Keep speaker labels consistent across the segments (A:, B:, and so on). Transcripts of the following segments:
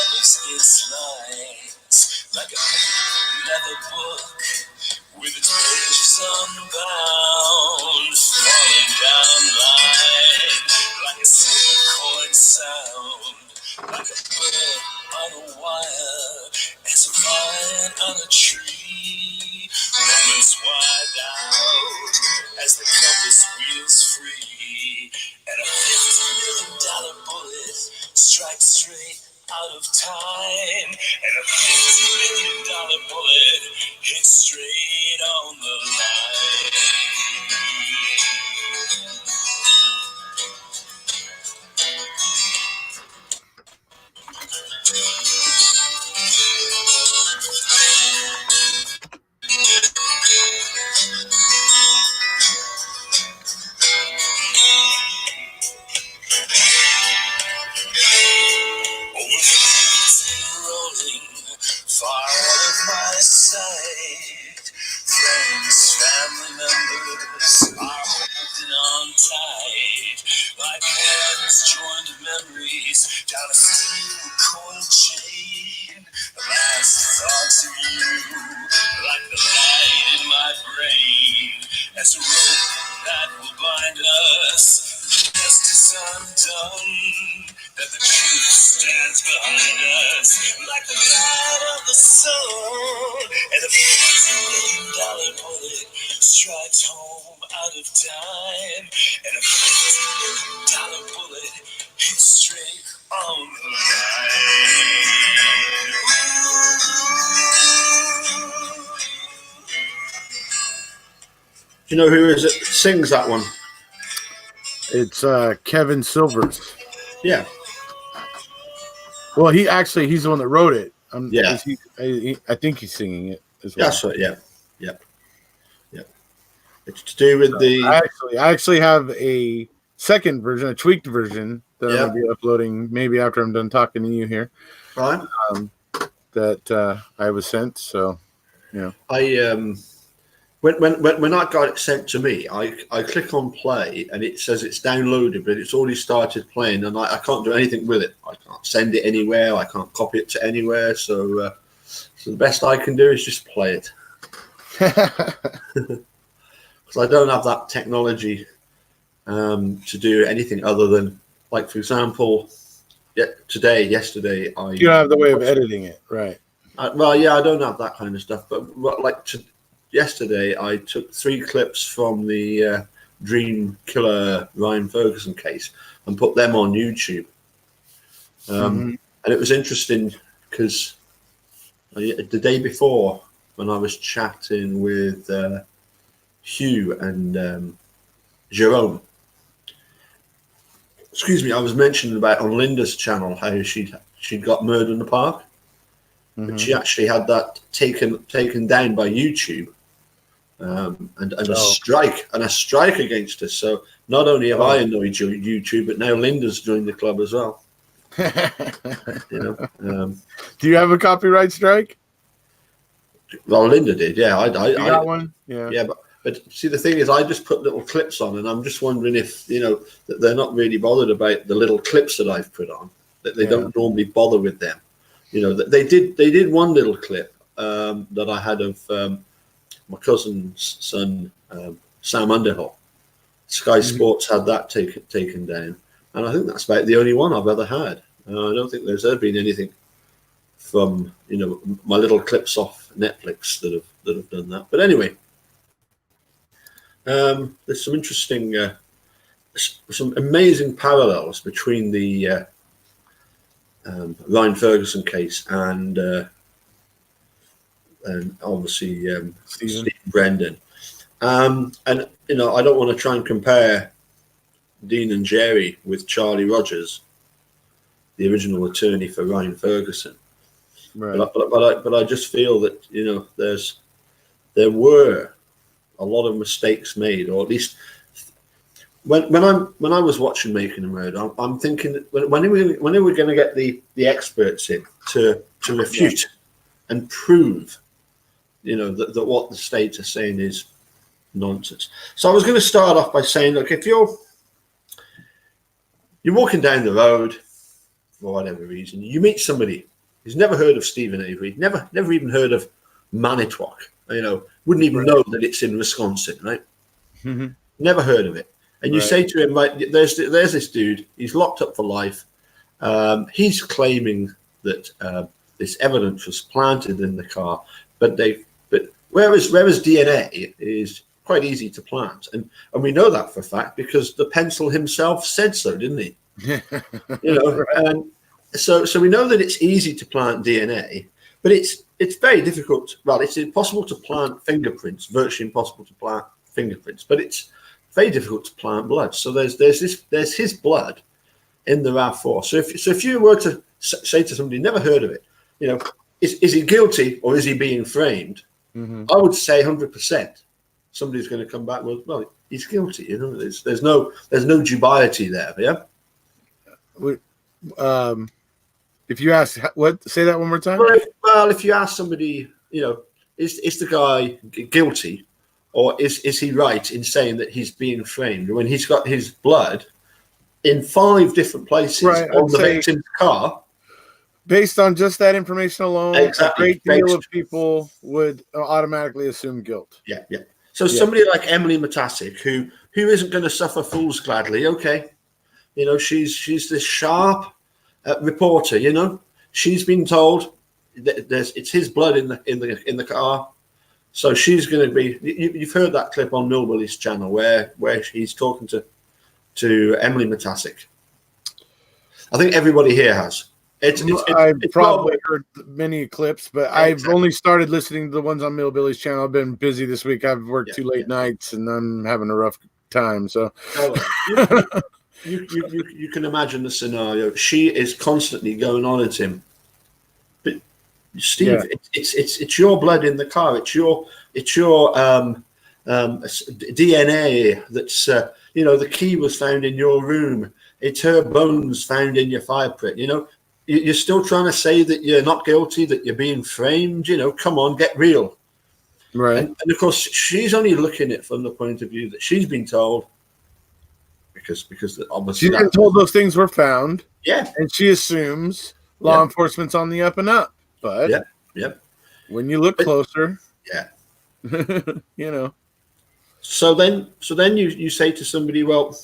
A: covers its lines like a pink leather book with its pages unbound, falling down line like a silver coin sound, like a bird on a wire, as a vine on a tree. Moments wide out as the compass wheels free, and a $50 million bullet strikes straight out of time, and a $50 million bullet hits straight on the line. Rolling far out of my sight. Friends, family members are holding on tight. Like hands joined memories down a steel coil chain. The last thoughts of you, like the light in my brain, as a rope that will bind us. Justice undone, that the truth stands behind us, like the light of the sun, and a $50 million bullet strikes home out of time, and a $50 million bullet hits straight on the line.
B: Do you know who is it sings that one?
C: It's Kevin Silvers.
B: Yeah.
C: Well, he's the one that wrote it.
B: Yeah.
C: I think he's singing it as well.
B: That's right. Yeah. It's to do with the.
C: I actually have a second version, a tweaked version that I'm going to be uploading maybe after I'm done talking to you here.
B: Right.
C: That I was sent. So,
B: When I got it sent to me, I click on play and it says it's downloaded, but it's already started playing, and I can't do anything with it. I can't send it anywhere. I can't copy it to anywhere. So the best I can do is just play it, because I don't have that technology to do anything other than, like, for example, yesterday I.
C: You don't have the way of editing it, right?
B: I don't have that kind of stuff, but yesterday, I took 3 clips from the Dream Killer Ryan Ferguson case and put them on YouTube. And it was interesting because the day before, when I was chatting with Hugh and Jerome, I was mentioning about on Linda's channel how she'd got murdered in the park. But she actually had that taken down by YouTube. And a strike against us. So not only have I annoyed YouTube, but now Linda's joined the club as well.
C: Do you have a copyright strike?
B: Well, Linda did. Yeah, I
C: got one.
B: Yeah, but see, the thing is, I just put little clips on, and I'm just wondering if that they're not really bothered about the little clips that I've put on. That they don't normally bother with them. They did one little clip that I had of. My cousin's son, Sam Underhill. Sky Sports had that taken down, and I think that's about the only one I've ever had. I don't think there's ever been anything from my little clips off Netflix that have done that. But anyway, there's some interesting, some amazing parallels between the Ryan Ferguson case and obviously Steve Brendan. And I don't want to try and compare Dean and Jerry with Charlie Rogers, the original attorney for Ryan Ferguson. Right. But I just feel that there were a lot of mistakes made, or at least when I was watching Making a Murder, I'm thinking when are we going to get the experts in to refute and prove that what the states are saying is nonsense. So I was going to start off by saying, look, if you're walking down the road for whatever reason, you meet somebody He's never heard of Stephen Avery. Never even heard of Manitowoc. Wouldn't even know that it's in Wisconsin, right?
C: Mhm.
B: Never heard of it. And you
C: Right.
B: say to him, like, there's this dude. He's locked up for life. He's claiming that this evidence was planted in the car, but whereas DNA is quite easy to plant, and we know that for a fact because the pencil himself said so, didn't he? And so we know that it's easy to plant DNA, but it's very difficult. Well, it's impossible to plant fingerprints, virtually impossible to plant fingerprints, but it's very difficult to plant blood. So there's his blood in the RAV4. So if you were to say to somebody, never heard of it, is he guilty or is he being framed?
C: Mm-hmm.
B: I would say 100%. Somebody's going to come back with, well, he's guilty. There's no dubiety there. Yeah.
C: If you ask, say that one more time.
B: Well, if you ask somebody, is the guy guilty, or is he right in saying that he's being framed when he's got his blood in 5 different places on the victim's car?
C: Based on just that information alone,
B: exactly.
C: A great deal of people would automatically assume guilt.
B: Yeah. So somebody like Emily Matasic, who isn't going to suffer fools gladly, okay? She's this sharp reporter. She's been told that it's his blood in the car, so she's going to be. You've heard that clip on Millbilly's channel where he's talking to Emily Matasic. I think everybody here has.
C: I've probably heard many clips, but I've only started listening to the ones on Millbilly's channel. I've been busy this week. I've worked 2 late nights, and I'm having a rough time. So
B: you can imagine the scenario. She is constantly going on at him. But Steve, it's your blood in the car. It's your DNA. That's the key was found in your room. It's her bones found in your fire pit. You're still trying to say that you're not guilty, that you're being framed. Come on, get real.
C: Right.
B: And of course, she's only looking at it from the point of view that she's been told, because obviously
C: she's been told those things were found.
B: Yeah.
C: And she assumes law enforcement's on the up and up. But when you look closer,
B: So then you say to somebody, well,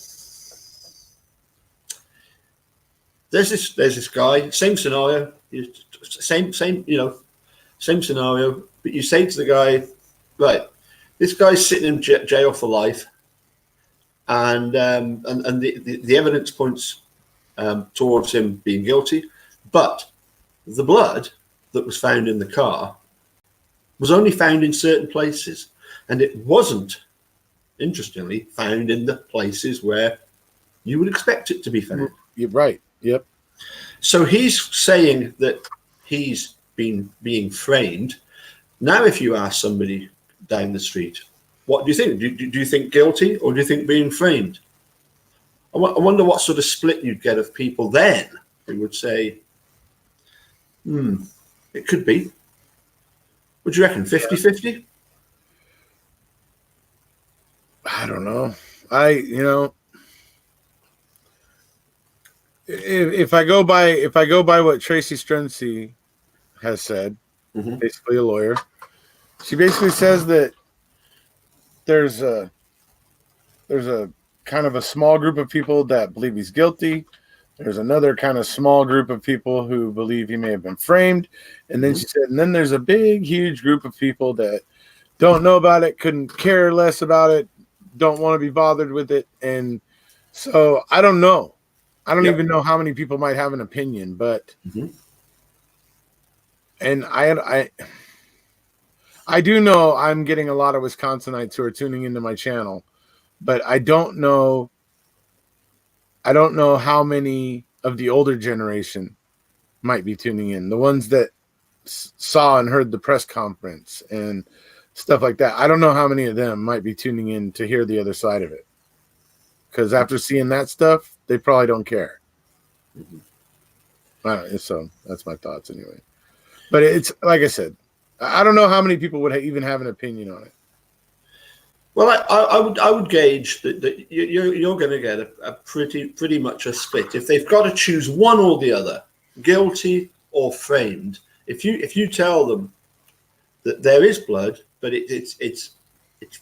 B: there's this guy, same scenario, same scenario, but you say to the guy, right, this guy's sitting in jail for life, and the evidence points towards him being guilty, but the blood that was found in the car was only found in certain places, and it wasn't, interestingly, found in the places where you would expect it to be found.
C: You're right. Yep.
B: So he's saying that he's being framed. Now, if you ask somebody down the street, what do you think? Do you think guilty, or do you think being framed? I wonder what sort of split you'd get of people then who would say, it could be. What do you reckon, 50-50?
C: I don't know. If I go by what Tracy Struncy has said, basically a lawyer, she basically says that there's a kind of a small group of people that believe he's guilty. There's another kind of small group of people who believe he may have been framed. And then she said, and then there's a big, huge group of people that don't know about it, couldn't care less about it, don't want to be bothered with it. And so I don't know. I don't even know how many people might have an opinion, but and I do know I'm getting a lot of Wisconsinites who are tuning into my channel, but I don't know how many of the older generation might be tuning in. The ones that saw and heard the press conference and stuff like that. I don't know how many of them might be tuning in to hear the other side of it. Because after seeing that stuff, they probably don't care. So that's my thoughts anyway. But it's like I said, I don't know how many people would even have an opinion on it.
B: Well, I would gauge that you're going to get a pretty much a split. If they've got to choose one or the other, guilty or framed, if you tell them that there is blood, but it's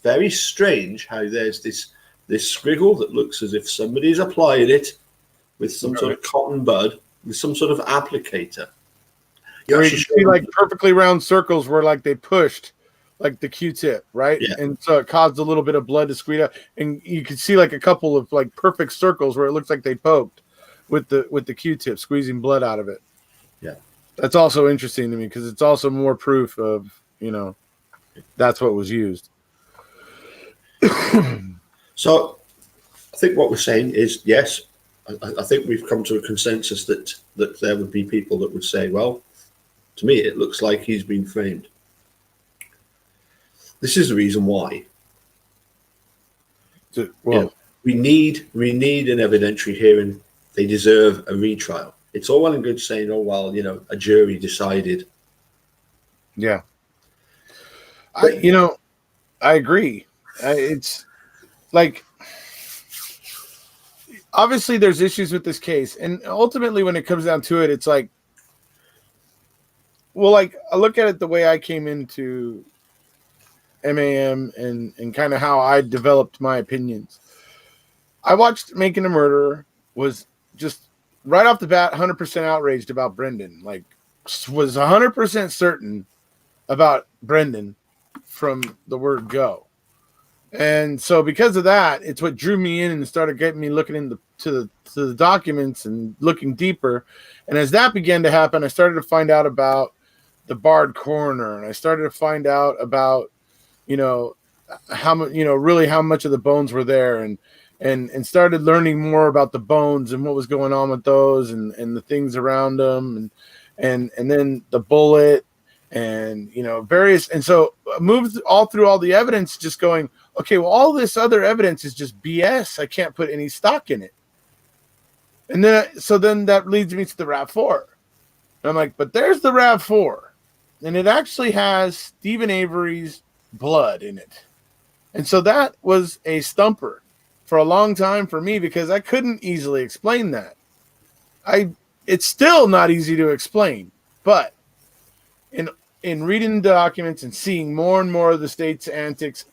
B: very strange how there's this squiggle that looks as if somebody's applied it with some sort of cotton bud with some sort of applicator.
C: You see like perfectly round circles where like they pushed like the Q-tip, right?
B: Yeah.
C: And so it caused a little bit of blood to squeeze out, and you can see like a couple of like perfect circles where it looks like they poked with the Q-tip, squeezing blood out of it.
B: Yeah,
C: that's also interesting to me because it's also more proof of that's what was used.
B: So I think what we're saying is yes. I think we've come to a consensus that there would be people that would say, well, to me, it looks like he's been framed. This is the reason why.
C: Well,
B: we need an evidentiary hearing. They deserve a retrial. It's all well and good saying, oh, well, a jury decided.
C: Yeah. I agree. It's like, obviously there's issues with this case. And ultimately when it comes down to it, it's like, well, like I look at it the way I came into MAM and kind of how I developed my opinions. I watched Making a Murderer, was just right off the bat 100% outraged about Brendan. Like, was 100% certain about Brendan from the word go. And so because of that, it's what drew me in and started getting me looking into the documents and looking deeper. And as that began to happen, I started to find out about the barred coroner, and I started to find out about how much really how much of the bones were there, and started learning more about the bones and what was going on with those and the things around them and then the bullet and various, and so moved all through all the evidence, just going, okay, well, all this other evidence is just BS. I can't put any stock in it. And then that leads me to the RAV4. And I'm like, but there's the RAV4, and it actually has Stephen Avery's blood in it. And so that was a stumper for a long time for me because I couldn't easily explain that. It's still not easy to explain, but in reading the documents and seeing more and more of the state's antics,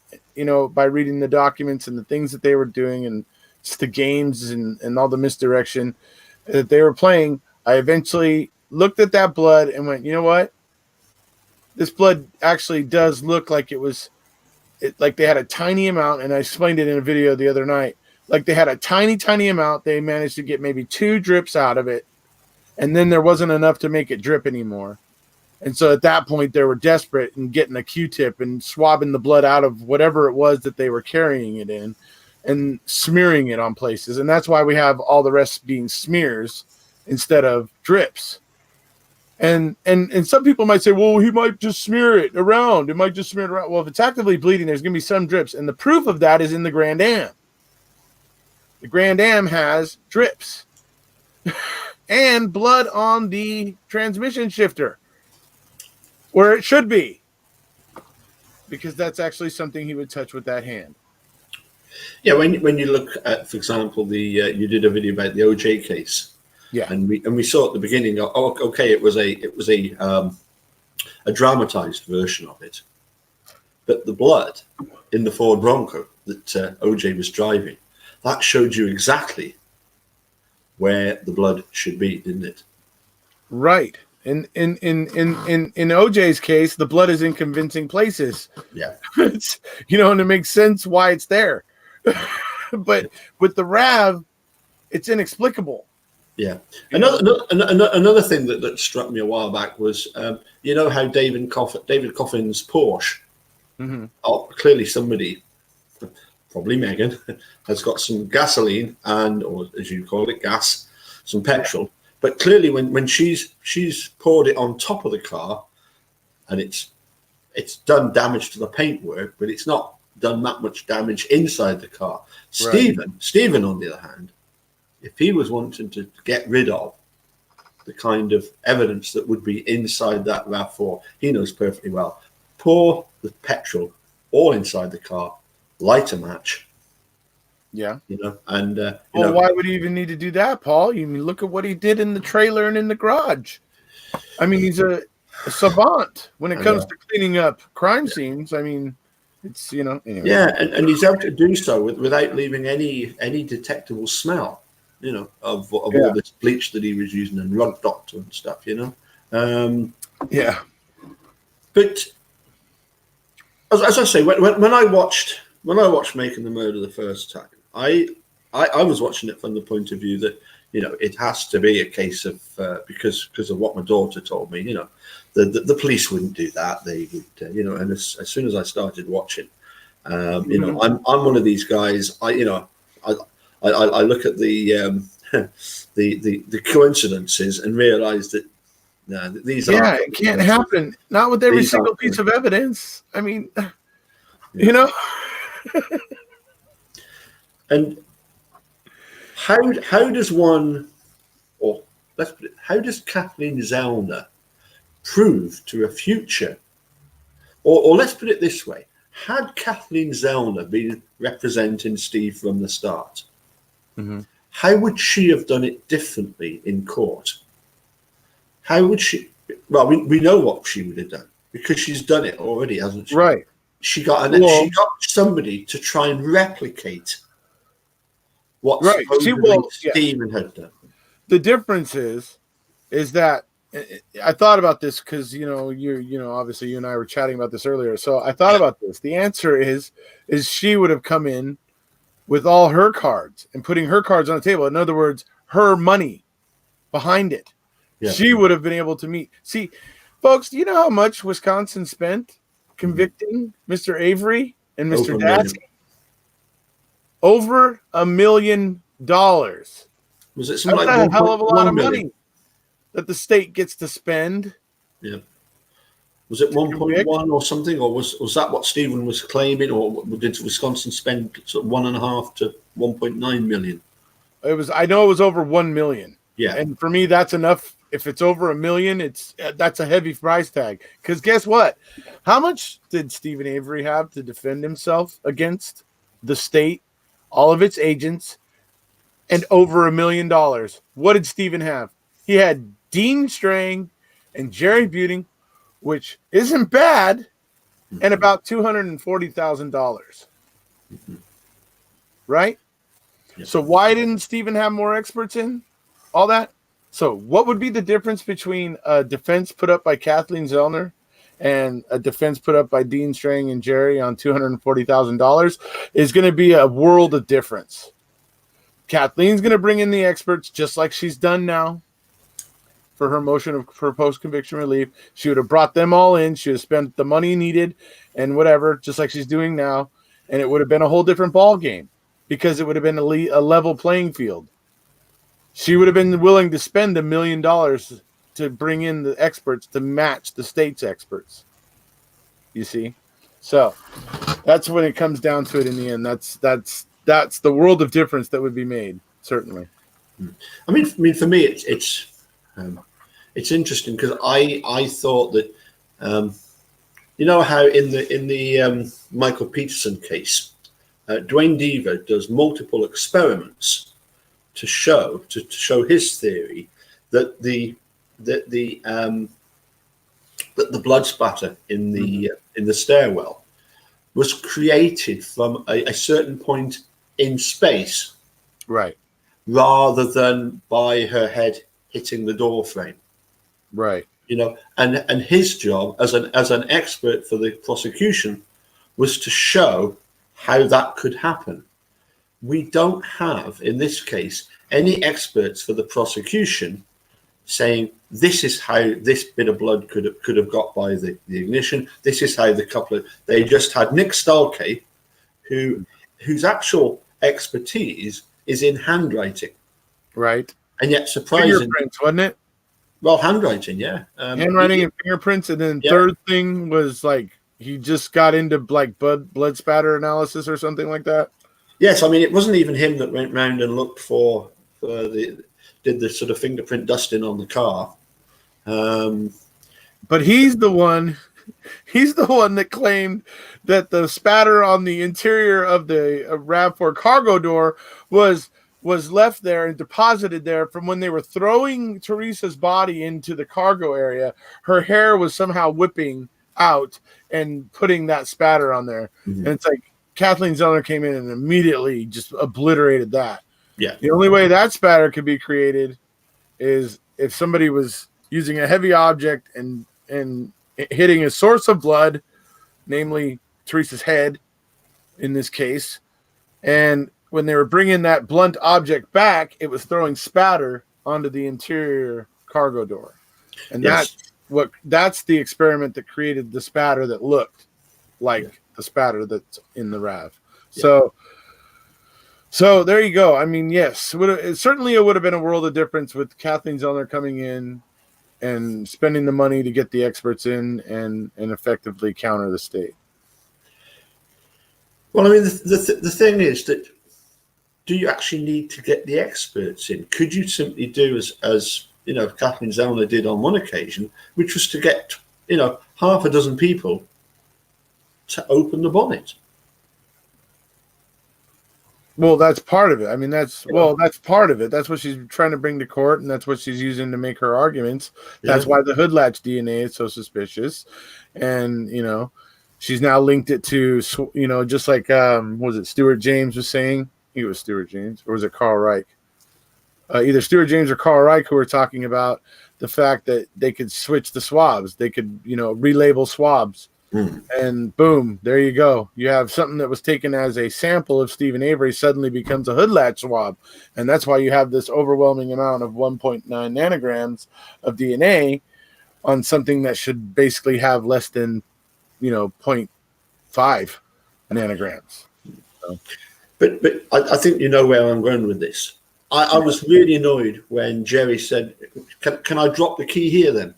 C: by reading the documents and the things that they were doing and just the games and all the misdirection that they were playing, I eventually looked at that blood and went, you know what? This blood actually does look like like they had a tiny amount, and I explained it in a video the other night. Like they had a tiny amount. They managed to get maybe 2 drips out of it, and then there wasn't enough to make it drip anymore. And so at that point, they were desperate and getting a Q-tip and swabbing the blood out of whatever it was that they were carrying it in and smearing it on places. And that's why we have all the rest being smears instead of drips. And some people might say, well, he might just smear it around. It might just smear it around. Well, if it's actively bleeding, there's going to be some drips. And the proof of that is in the Grand Am. The Grand Am has drips and blood on the transmission shifter where it should be, because that's actually something he would touch with that hand.
B: Yeah, when you look at, for example, you did a video about the OJ case. Yeah, and we saw at the beginning. Oh, okay, it was a dramatized version of it, but the blood in the Ford Bronco that OJ was driving, that showed you exactly where the blood should be, didn't it?
C: Right. In OJ's case, the blood is in convincing places.
B: Yeah,
C: it's, and it makes sense why it's there. But with the RAV, it's inexplicable.
B: Yeah. Another thing that struck me a while back was, how David Coffin's Porsche. Mm-hmm. Oh, clearly somebody, probably Megan, has got some gasoline or as you call it, gas, some petrol. But clearly, when she's poured it on top of the car, and it's done damage to the paintwork, but it's not done that much damage inside the car. Right. Stephen, on the other hand, if he was wanting to get rid of the kind of evidence that would be inside that RAV4, he knows perfectly well. Pour the petrol all inside the car, light a match.
C: Yeah.
B: And
C: why would he even need to do that, Paul? You mean look at what he did in the trailer and in the garage. I mean, he's a savant when it
B: I
C: comes
B: know.
C: to cleaning up crime scenes. I mean, it's anyway.
B: Yeah, and he's able to do so without leaving any detectable smell, of all this bleach that he was using and rug doctor and stuff,
C: Yeah.
B: But as I say, when I watched Making the Murder the first time, I was watching it from the point of view that it has to be a case of because of what my daughter told me, the police wouldn't do that. They would, and as soon as I started watching. I'm one of these guys. I look at the the coincidences and realize that these are
C: it can't happen. Not with every single piece of evidence. I mean,
B: And how does one, or let's put it, how does Kathleen Zellner prove to a future, or let's put it this way: had Kathleen Zellner been representing Steve from the start, how would she have done it differently in court? How would she? Well, we know what she would have done because she's done it already, hasn't she?
C: Right.
B: She got somebody to try and replicate what supposedly Stephen had done.
C: The difference is that I thought about this because obviously you and I were chatting about this earlier. So I thought about this. The answer is she would have come in with all her cards and putting her cards on the table. In other words, her money behind it. Yeah. She would have been able to meet. See, folks, do you know how much Wisconsin spent convicting Mr. Avery and Mr. Dassey? Over $1 million. Was
B: it something like
C: a hell of a lot of money that the state gets to spend?
B: Yeah. Was it 1.1 or something, or was that what Stephen was claiming, or did Wisconsin spend sort of 1.5 to 1.9 million?
C: I know it was over 1 million.
B: Yeah.
C: And for me, that's enough. If it's over $1 million, that's a heavy price tag. Because guess what? How much did Stephen Avery have to defend himself against the state, all of its agents, and over $1 million? What did Stephen have? He had Dean Strang and Jerry Buting, which isn't bad, and about $240,000. Right? Yeah. So why didn't Stephen have more experts in all that? So what would be the difference between a defense put up by Kathleen Zellner and a defense put up by Dean Strang and Jerry on $240,000 is going to be a world of difference. Kathleen's going to bring in the experts just like she's done now for her motion for post-conviction relief. She would have brought them all in. She would have spent the money needed and whatever, just like she's doing now. And it would have been a whole different ball game because it would have been a level playing field. She would have been willing to spend $1 million to bring in the experts to match the state's experts. You see? So that's when it comes down to it in the end. That's the world of difference that would be made, certainly.
B: I mean, for me, it's interesting because I thought that how in the Michael Peterson case, Dwayne Deaver does multiple experiments to show his theory that the blood spatter in the stairwell was created from a certain point in space,
C: right,
B: rather than by her head hitting the door frame,
C: right.
B: And his job as an expert for the prosecution was to show how that could happen. We don't have, in this case, any experts for the prosecution saying this is how this bit of blood could have got by the ignition. This is how the coupler. They just had Nick Stalkey, whose actual expertise is in handwriting,
C: right?
B: And yet, surprisingly,
C: fingerprints, wasn't it?
B: Well, handwriting, yeah,
C: handwriting and fingerprints, and then third thing was like he just got into like blood spatter analysis or something like that.
B: Yes, I mean it wasn't even him that went round and looked did the sort of fingerprint dusting on the car.
C: But he's the one that claimed that the spatter on the interior of the RAV4 cargo door was was left there and deposited there from when they were throwing Teresa's body into the cargo area. Her hair was somehow whipping out and putting that spatter on there.
B: Mm-hmm.
C: And it's like Kathleen Zellner came in and immediately just obliterated that.
B: Yeah.
C: The only way that spatter could be created is if somebody was using a heavy object and hitting a source of blood, namely Teresa's head in this case. And when they were bringing that blunt object back, it was throwing spatter onto the interior cargo door. And
B: Yes.
C: that's the experiment that created the spatter that looked like the spatter that's in the RAV. Yeah. So there you go. I mean, yes, it would have been a world of difference with Kathleen Zellner coming in and spending the money to get the experts in and effectively counter the state.
B: Well, I mean, the thing is that, do you actually need to get the experts in? Could you simply do as Kathleen Zellner did on one occasion, which was to get half a dozen people to open the bonnet?
C: Well, that's part of it. I mean, that's part of it. That's what she's trying to bring to court, and that's what she's using to make her arguments. That's why the hood latch DNA is so suspicious, and she's now linked it to just like was it Stuart James was saying? He was Stuart James, or was it Carl Reich? Either Stuart James or Carl Reich, who were talking about the fact that they could switch the swabs. They could, relabel swabs. And boom, there you go. You have something that was taken as a sample of Stephen Avery suddenly becomes a hood latch swab. And that's why you have this overwhelming amount of 1.9 nanograms of DNA on something that should basically have less than, 0.5 nanograms. So.
B: But I think you know where I'm going with this. I was really annoyed when Jerry said, can I drop the key here then?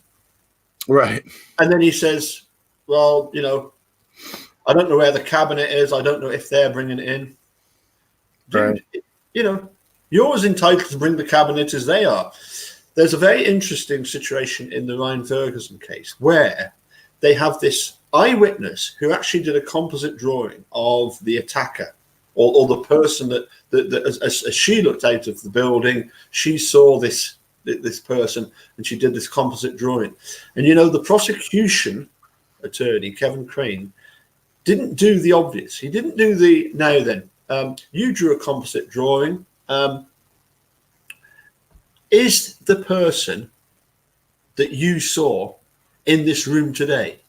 C: Right. And
B: then he says, well, I don't know where the cabinet is. I don't know if they're bringing it in. Dude,
C: right.
B: You're as entitled to bring the cabinet as they are. There's a very interesting situation in the Ryan Ferguson case where they have this eyewitness who actually did a composite drawing of the attacker or the person that as she looked out of the building, she saw this person and she did this composite drawing. And, the prosecution attorney, Kevin Crane, didn't do the obvious. He didn't do the, now then, you drew a composite drawing. Is the person that you saw in this room today?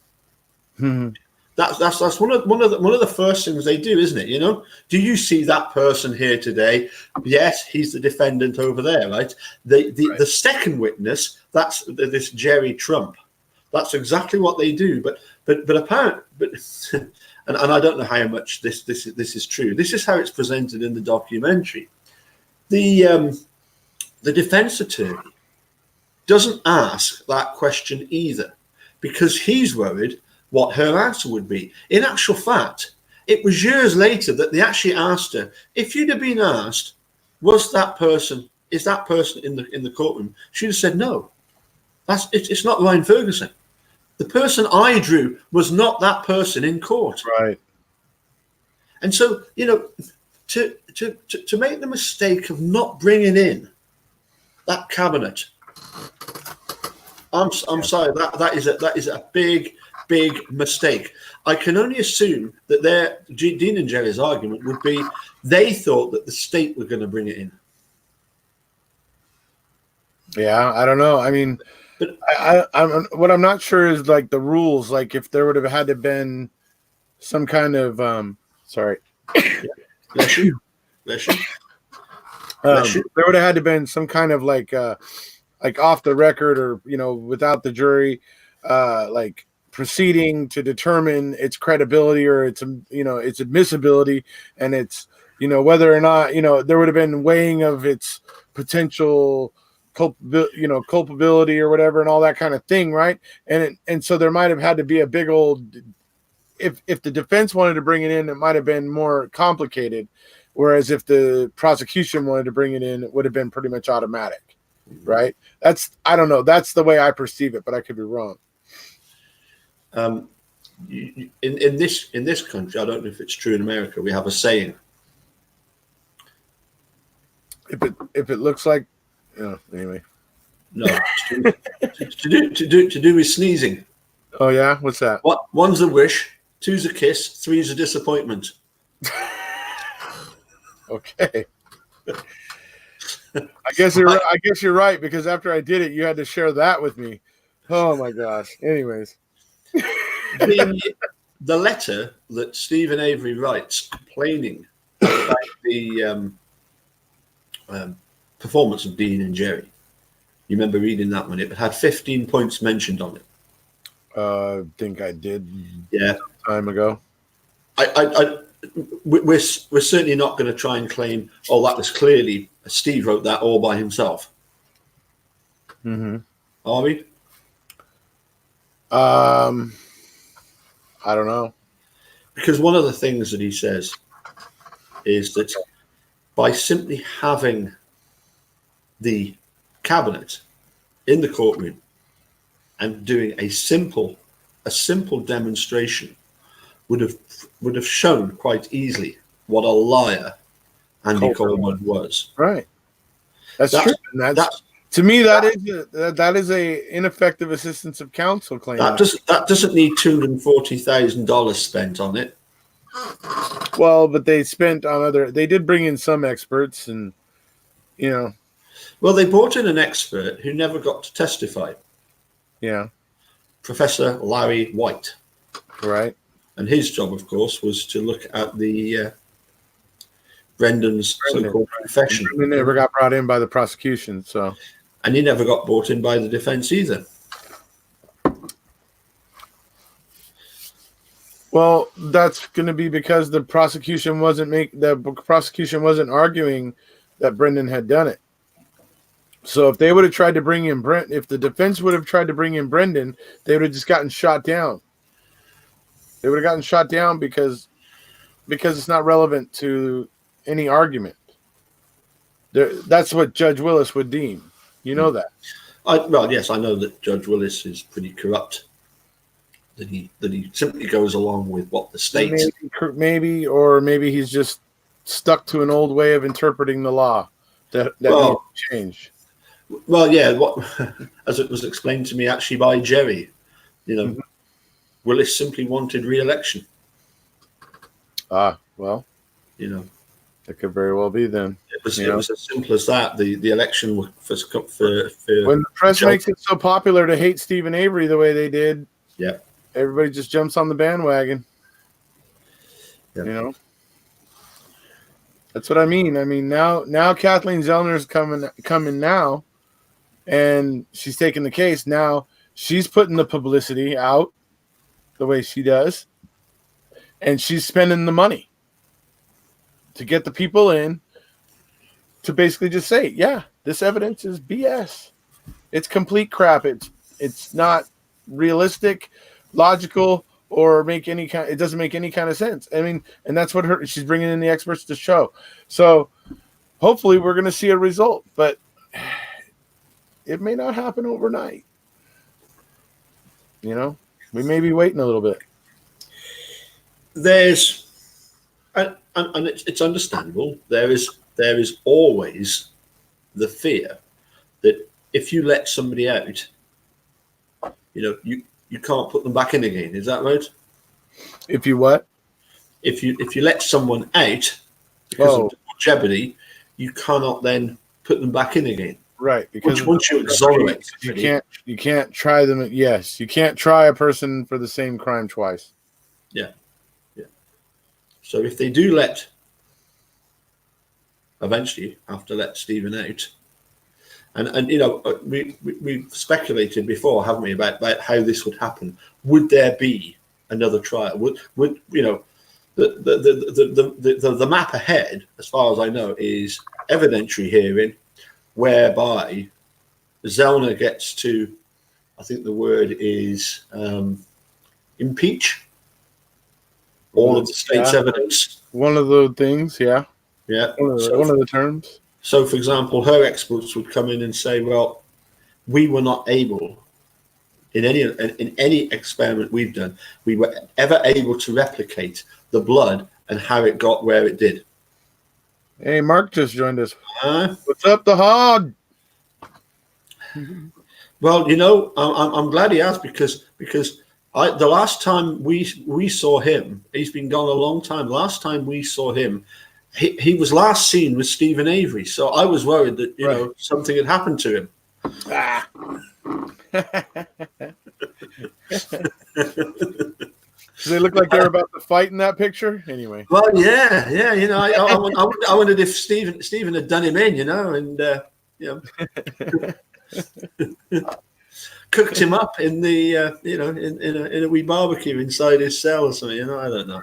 C: Mm-hmm.
B: That's one of the first things they do, isn't it? Do you see that person here today? Yes, he's the defendant over there, right? The second witness, that's this Jerry Trump. That's exactly what they do. But apparently, and I don't know how much this is true. This is how it's presented in the documentary. The defense attorney doesn't ask that question either, because he's worried what her answer would be. In actual fact, it was years later that they actually asked her, if you'd have been asked, is that person in the courtroom? She'd have said no. It's not Ryan Ferguson. The person I drew was not that person in court.
C: Right.
B: And so, to make the mistake of not bringing in that cabinet, I'm sorry, that is a big mistake. I can only assume that Dean and Jerry's argument would be they thought that the state were going to bring it in.
C: Yeah, I don't know. I mean, but I'm what I'm not sure is like the rules. Like if there would have had to been some kind of sorry,
B: bless you.
C: There would have had to been some kind of like off the record or without the jury, like proceeding to determine its credibility or its its admissibility and its whether or not there would have been weighing of its potential culpability or whatever and all that kind of thing, right? And so there might have had to be a big old if the defense wanted to bring it in, it might have been more complicated, whereas if the prosecution wanted to bring it in, it would have been pretty much automatic, right? I don't know, that's the way I perceive it, but I could be wrong.
B: In this country, I don't know if it's true in America, we have a saying.
C: if it looks like, anyway.
B: No, to do with sneezing.
C: Oh yeah, what's that?
B: What? One's a wish, two's a kiss, three's a disappointment.
C: Okay. I guess you're right, because after I did it, you had to share that with me. Oh my gosh. Anyways,
B: the letter that Stephen Avery writes complaining about the performance of Dean and Jerry. You remember reading that one? It had 15 points mentioned on it.
C: I think I did.
B: Yeah,
C: time ago.
B: We're certainly not going to try and claim, oh, that was clearly Steve wrote that all by himself.
C: Mm-hmm.
B: Are we?
C: I don't know.
B: Because one of the things that he says is that by simply having the cabinet in the courtroom and doing a simple demonstration would have shown quite easily what a liar Andy Coleman was.
C: Right. That's true. And to me, that is a ineffective assistance of counsel claim.
B: That doesn't need $240,000 spent on it.
C: Well, but they spent on they did bring in some experts, and
B: Well, they brought in an expert who never got to testify.
C: Yeah.
B: Professor Larry White.
C: Right.
B: And his job, of course, was to look at the Brendan's so-called confession.
C: He never got brought in by the prosecution, so.
B: And he never got brought in by the defense either.
C: Well, that's going to be because the prosecution wasn't arguing that Brendan had done it. So if they would have tried to bring in if the defense would have tried to bring in Brendan, they would have just gotten shot down. They would have gotten shot down because it's not relevant to any argument. That's what Judge Willis would deem. You know that.
B: Well, yes, I know that Judge Willis is pretty corrupt. That he simply goes along with what the state.
C: Maybe he's just stuck to an old way of interpreting the law that needs to change.
B: Well, yeah, as it was explained to me actually by Jerry, mm-hmm. Willis simply wanted re-election.
C: Well, it could very well be then.
B: It was as simple as that. The election for
C: when the press makes it so popular to hate Stephen Avery the way they did.
B: Yeah.
C: Everybody just jumps on the bandwagon.
B: Yeah.
C: That's what I mean. I mean, now Kathleen Zellner's coming now, and she's taking the case. Now she's putting the publicity out the way she does, and she's spending the money to get the people in to basically just say, yeah, this evidence is BS. It's complete crap. It's not realistic, logical, or it doesn't make any kind of sense. I mean, and that's what she's bringing in the experts to show. So hopefully we're going to see a result, but it may not happen overnight. We may be waiting a little bit.
B: And it's understandable. There is always the fear that if you let somebody out, you can't put them back in again. Is that right?
C: If you what?
B: If you let someone out because of jeopardy, you cannot then put them back in again.
C: Right, because
B: once you exonerate,
C: you can't try them. Yes, you can't try a person for the same crime twice.
B: Yeah. So if they do eventually have to let Stephen out, and we've speculated before, haven't we, about how this would happen? Would there be another trial? Would the map ahead, as far as I know, is evidentiary hearing, whereby Zellner gets to, I think the word is impeach all of the state's evidence.
C: One of the things, yeah.
B: Yeah.
C: One of the terms.
B: So, for example, her experts would come in and say, well, we were not able, in any experiment we've done, we were ever able to replicate the blood and how it got where it did.
C: Hey, Mark just joined us.
B: Uh,
C: What's up, the hog?
B: well, you know, I'm glad he has because the last time we saw him, he's been gone a long time. Last time we saw him, he was last seen with Stephen Avery. So I was worried that know something had happened to him.
C: Ah. Do they look like they're about to fight in that picture? Anyway.
B: Well, yeah. You know, I wondered if Stephen had done him in, you know, and cooked him up in the in a wee barbecue inside his cell or something. You know, I don't know.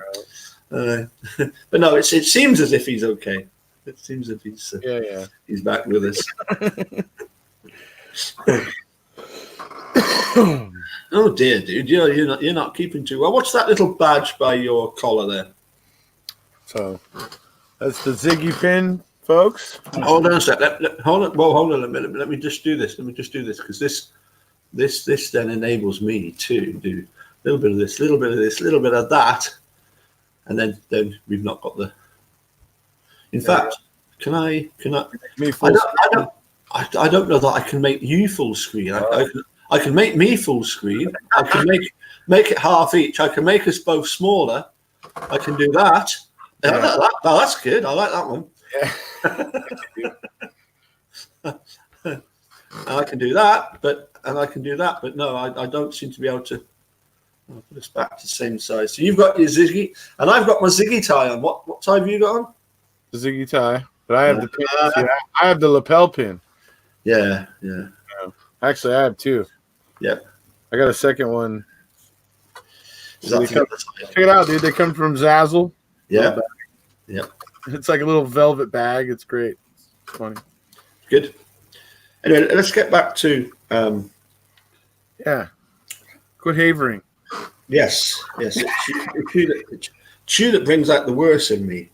B: But no, it seems as if he's okay. It seems as if he's back with us. Oh dear, dude! You're not keeping too well. What's that little badge by your collar there?
C: So that's the Ziggy pin, folks.
B: Hold on a sec. Hold on. Well, hold on a minute. Let me just do this. Because this then enables me to do a little bit of this, little bit of this, little bit of that, and then we've not got the. In fact, can I? I don't know that I can make you full screen. I can make me full screen. I can make it half each. I can make us both smaller. I can do that. Yeah. That's good. I like that one. Yeah. I can do that, but no, I don't seem to be able to put us back to the same size. So you've got your Ziggy, and I've got my Ziggy tie on. What tie have you got on?
C: The Ziggy tie, but I have the pin. I have the lapel pin.
B: Yeah.
C: Actually, I have two.
B: Yep.
C: I got a second one. Check it out, dude. They come from Zazzle.
B: Yeah. Yep.
C: It's like a little velvet bag. It's great. It's funny.
B: Good. Anyway, let's get back to
C: quit havering.
B: Yes. It's you that brings out the worst in me.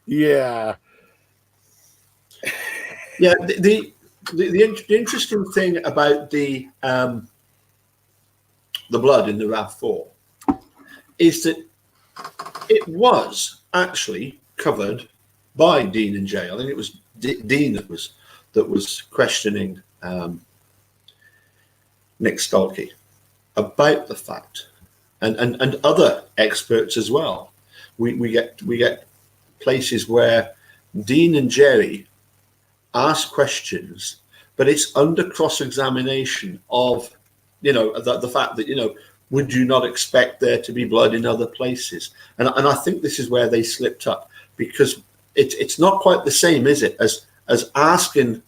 C: Yeah.
B: Yeah. The interesting thing about the blood in the RAV4 is that it was actually covered by Dean and Jay. I think it was Dean that was questioning Nick Stolke about the fact, and other experts as well. We get places where Dean and Jerry ask questions, but it's under cross-examination of, the fact that, would you not expect there to be blood in other places? And I think this is where they slipped up, because it's not quite the same, is it, as asking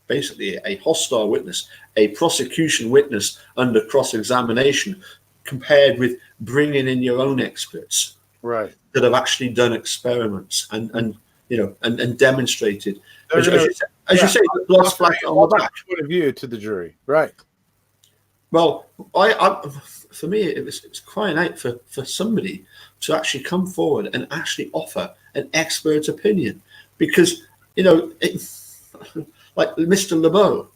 B: basically a hostile witness, a prosecution witness under cross-examination, compared with bringing in your own experts,
C: right,
B: that have actually done experiments and demonstrated, as you say, the blood splatter on the back.
C: Point of view to the jury, right?
B: Well, for me, it was crying out for somebody to actually come forward and actually offer an expert opinion, because like Mr. LeBeau,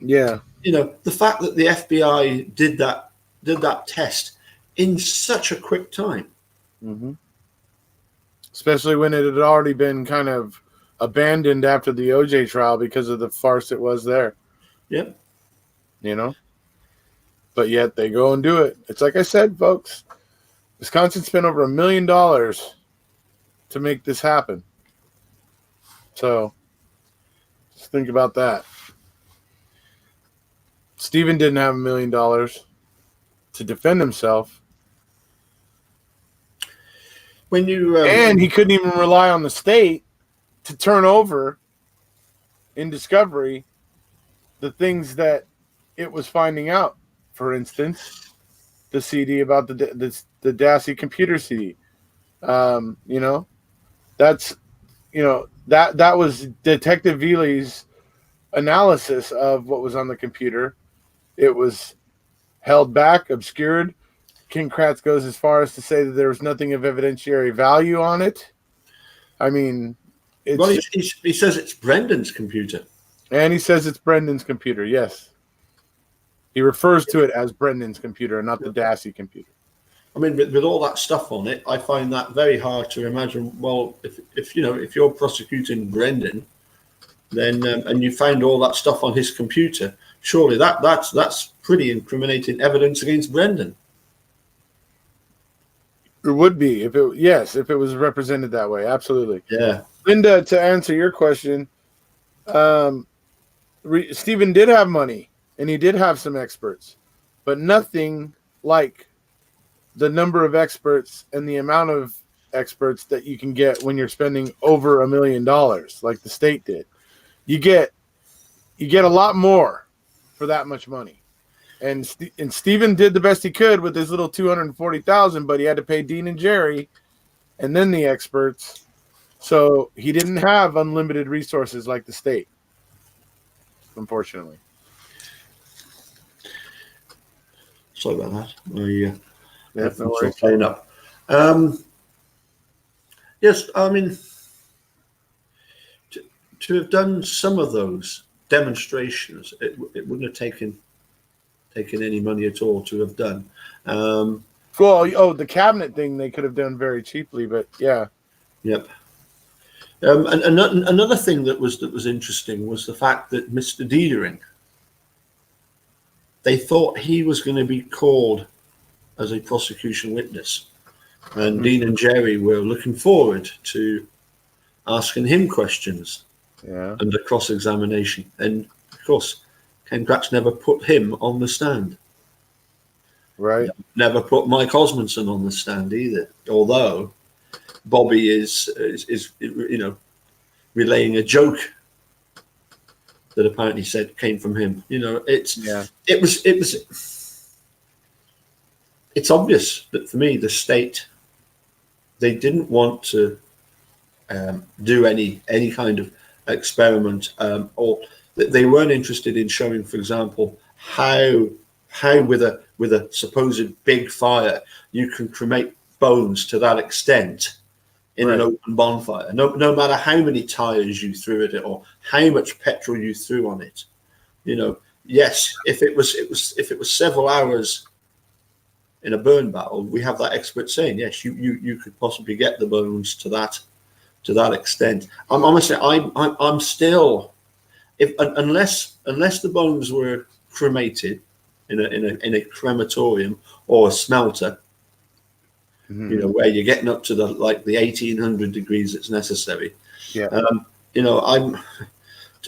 B: the fact that the FBI did that test in such a quick time.
C: Mm-hmm. Especially when it had already been kind of abandoned after the OJ trial because of the farce it was there.
B: Yep.
C: But yet they go and do it. It's like I said, folks, Wisconsin spent over $1 million to make this happen. So just think about that. Stephen didn't have $1 million to defend himself.
B: When you
C: and he couldn't even rely on the state to turn over in discovery the things that it was finding out. For instance, the CD about the DASI computer CD. That's that was Detective Veely's analysis of what was on the computer. It was held back, obscured. King Kratz goes as far as to say that there was nothing of evidentiary value on it. I mean,
B: he says it's Brendan's computer.
C: And he says it's Brendan's computer, yes. He refers to it as Brendan's computer and not the DASI computer.
B: I mean, with all that stuff on it, I find that very hard to imagine. Well, if you're prosecuting Brendan, then and you found all that stuff on his computer, surely that's pretty incriminating evidence against Brendan.
C: It would be if it was represented that way. Absolutely.
B: Yeah.
C: Linda, to answer your question, Stephen did have money and he did have some experts, but nothing like the number of experts and the amount of experts that you can get when you're spending over $1 million, like the state did. You get a lot more for that much money. And Stephen did the best he could with his little $240,000, but he had to pay Dean and Jerry and then the experts. So he didn't have unlimited resources like the state, unfortunately.
B: Sorry about that.
C: That's no
B: still playing up. Yes, I mean, to have done some of those demonstrations, it wouldn't have taken any money at all to have done.
C: Well, the cabinet thing they could have done very cheaply, but yeah.
B: Yep. And another thing that was interesting was the fact that Mr. Diedering, they thought he was going to be called as a prosecution witness, and Dean and Jerry were looking forward to asking him questions under cross-examination, and of course Ken Gratz never put him on the stand.
C: Right.
B: Never put Mike Osmondson on the stand either, although Bobby is relaying a joke that apparently said came from him. It's obvious that for me the state, they didn't want to do any kind of experiment, or they weren't interested in showing, for example, how with a supposed big fire you can cremate bones to that extent in an open bonfire. No matter how many tires you threw at it or how much petrol you threw on it. Yes, if it was several hours in a burn barrel, we have that expert saying, yes, you could possibly get the bones to that extent. I'm still, unless the bones were cremated in a crematorium or a smelter, where you're getting up to the 1800 degrees that's necessary.
C: Yeah.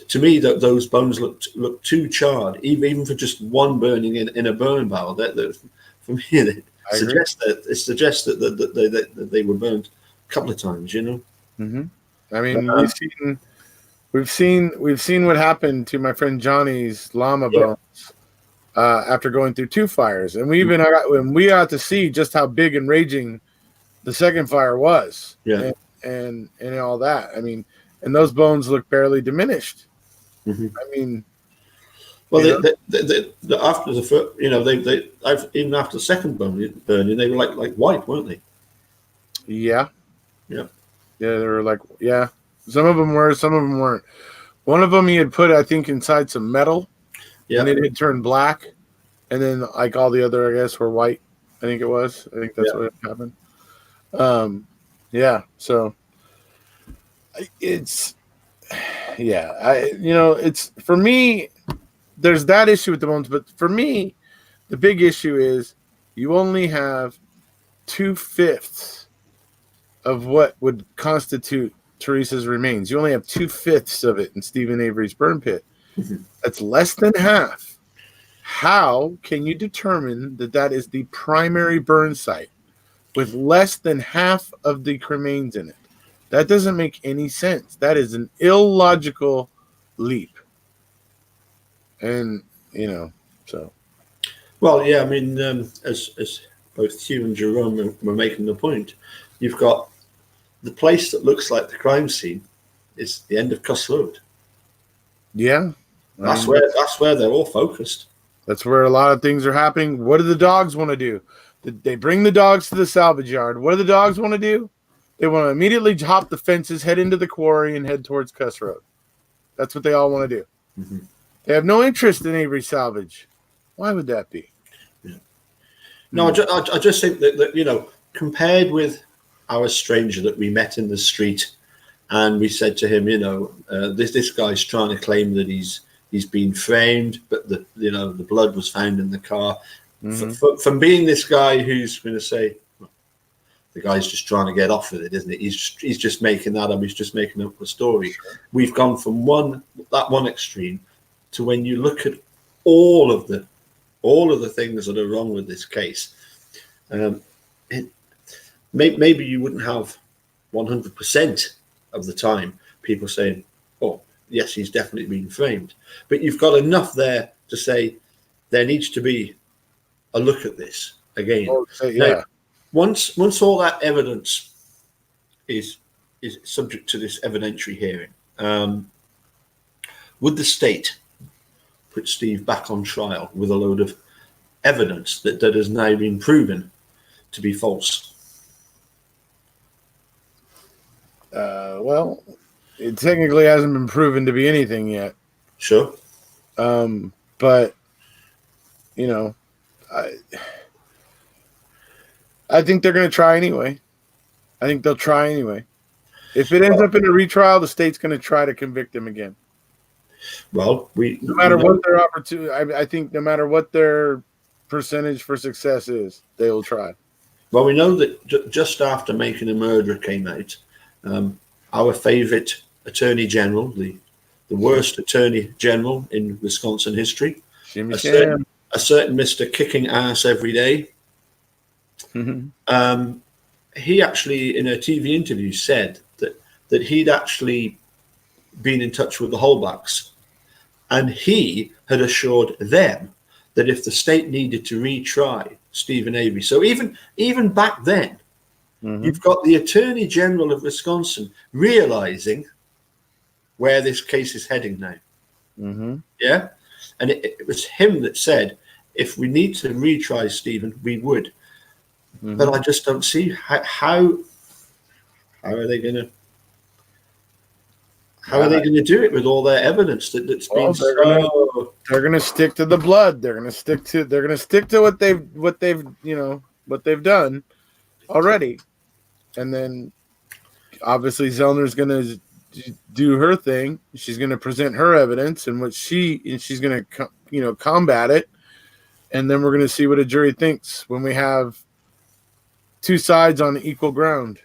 B: To me, that those bones look too charred, even for just one burning in a burn barrel. For me, it suggests that they were burned a couple of times.
C: Mm-hmm. I mean, we've seen what happened to my friend Johnny's llama bones after going through 2 fires, and we got to see just how big and raging the second fire was.
B: Yeah,
C: and all that. I mean, and those bones look barely diminished.
B: Mm-hmm.
C: I mean,
B: well, after the first, even after the second burning, they were like white, weren't they?
C: Yeah.
B: Yeah.
C: Yeah, they were like, yeah. Some of them were, some of them weren't. One of them he had put, I think, inside some metal, and it had turned black, and then all the other, I guess, were white. I think it was. I think that's what happened. So it's, it's, for me, there's that issue with the bones, but for me, the big issue is you only have 2/5 of what would constitute Teresa's remains. You only have 2/5 of it in Stephen Avery's burn pit.
B: Mm-hmm.
C: That's less than half. How can you determine that is the primary burn site with less than half of the cremains in it? That doesn't make any sense. That is an illogical leap. And, so.
B: Well, yeah, I mean, as both Hugh and Jerome were making the point, you've got the place that looks like the crime scene is the end of Cuss Road.
C: Yeah.
B: That's where they're all focused.
C: That's where a lot of things are happening. What do the dogs want to do? They bring the dogs to the salvage yard. What do the dogs want to do? They want to immediately hop the fences, head into the quarry, and head towards Cuss Road. That's what they all want to do. Mm-hmm. They have no interest in Avery salvage. Why would that be?
B: Yeah. No, I just think that compared with our stranger that we met in the street, and we said to him, this guy's trying to claim that he's been framed, but the blood was found in the car. From being this guy who's going to say, well, the guy's just trying to get off with it, isn't it? He's just making that up. He's just making up a story. Sure. We've gone from that one extreme to when you look at all of the things that are wrong with this case. Maybe you wouldn't have 100% of the time people saying, "Oh, yes, he's definitely been framed," but you've got enough there to say there needs to be a look at this again. Now, once all that evidence is subject to this evidentiary hearing, would the state put Steve back on trial with a load of evidence that has now been proven to be false?
C: Well, it technically hasn't been proven to be anything yet.
B: Sure.
C: But I think they're going to try anyway. I think they'll try anyway. If it ends up in a retrial, the state's going to try to convict him again.
B: Well,
C: no matter what their opportunity, I think no matter what their percentage for success is, they will try.
B: Well, we know that just after Making a Murderer came out, our favorite attorney general, the worst attorney general in Wisconsin history, a certain Mr. Kicking Ass Every Day, he actually, in a TV interview, said that he'd actually been in touch with the Holbachs, and he had assured them that if the state needed to retry Stephen Avery, so even back then, you've got the Attorney General of Wisconsin realizing where this case is heading now. Yeah, and it was him that said, if we need to retry Stephen, we would. But I just don't see how are they going to. How are they going to do it with all their evidence that's been?
C: They're going to stick to the blood. They're going to stick to what they've done already, and then obviously Zellner's going to do her thing. She's going to present her evidence and she's going to combat it, and then we're going to see what a jury thinks when we have two sides on equal ground.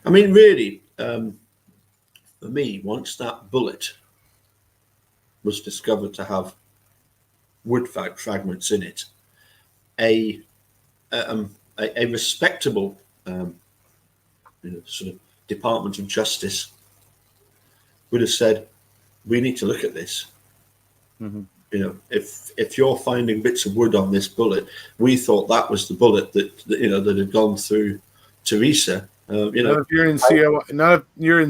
B: I mean, really. For me, once that bullet was discovered to have wood fragments in it, a respectable sort of Department of Justice would have said, "We need to look at this." If you're finding bits of wood on this bullet, we thought that was the bullet that had gone through Teresa. Not
C: if you're in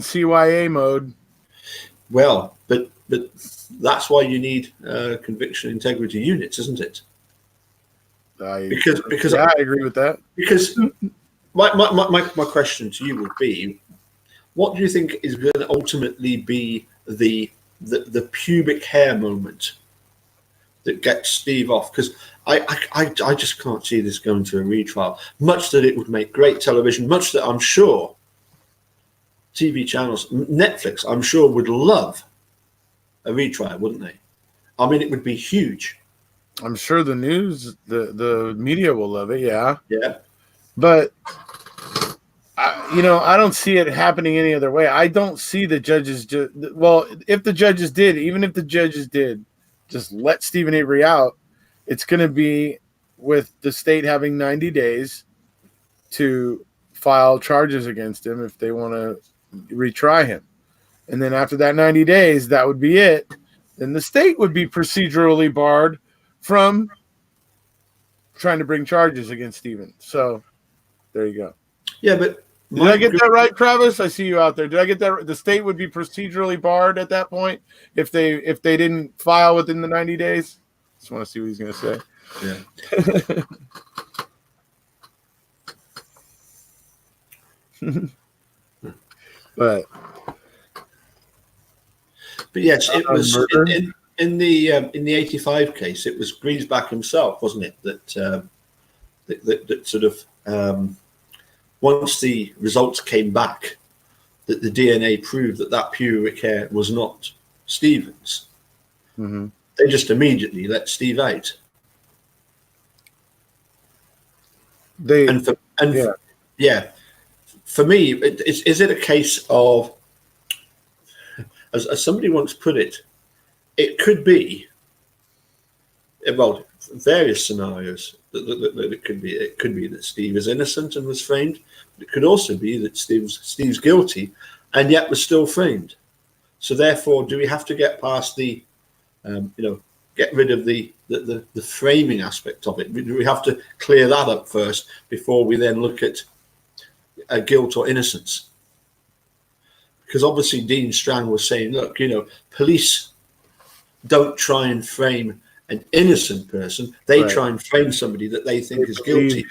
C: CYA mode.
B: Well, but that's why you need conviction integrity units, isn't it? Because
C: I agree with that.
B: Because my question to you would be, what do you think is going to ultimately be the pubic hair moment that gets Steve off? Because I just can't see this going to a retrial. Much that it would make great television, much that I'm sure TV channels, Netflix, I'm sure would love a retrial, wouldn't they? I mean, it would be huge.
C: I'm sure the news, the media will love it. Yeah.
B: Yeah.
C: But I don't see it happening any other way. I don't see the judges if the judges did just let Stephen Avery out, it's going to be with the state having 90 days to file charges against him if they want to retry him. And then after that 90 days, that would be it. Then the state would be procedurally barred from trying to bring charges against Stephen. So there you go.
B: Yeah, but
C: did I get that right, Travis? I see you out there. Did I get that? The state would be procedurally barred at that point if they didn't file within the 90 days. Just want to see what he's going to say.
B: Yeah.
C: But
B: yes, it was. in the 85 case, it was Griesbach himself, wasn't it, that sort of once the results came back, that the DNA proved that pubic hair was not Stephen's.
C: Mm-hmm.
B: They just immediately let Steve out. For me, is it a case of, as somebody once put it, it could be, well, various scenarios that it could be. It could be that Steve is innocent and was framed. But it could also be that Steve's guilty and yet was still framed. So therefore, do we have to get past the, get rid of the framing aspect of it? Do we have to clear that up first before we then look at guilt or innocence? Because obviously Dean Strang was saying, look, police don't try and frame an innocent person. They try and frame somebody that they think is guilty.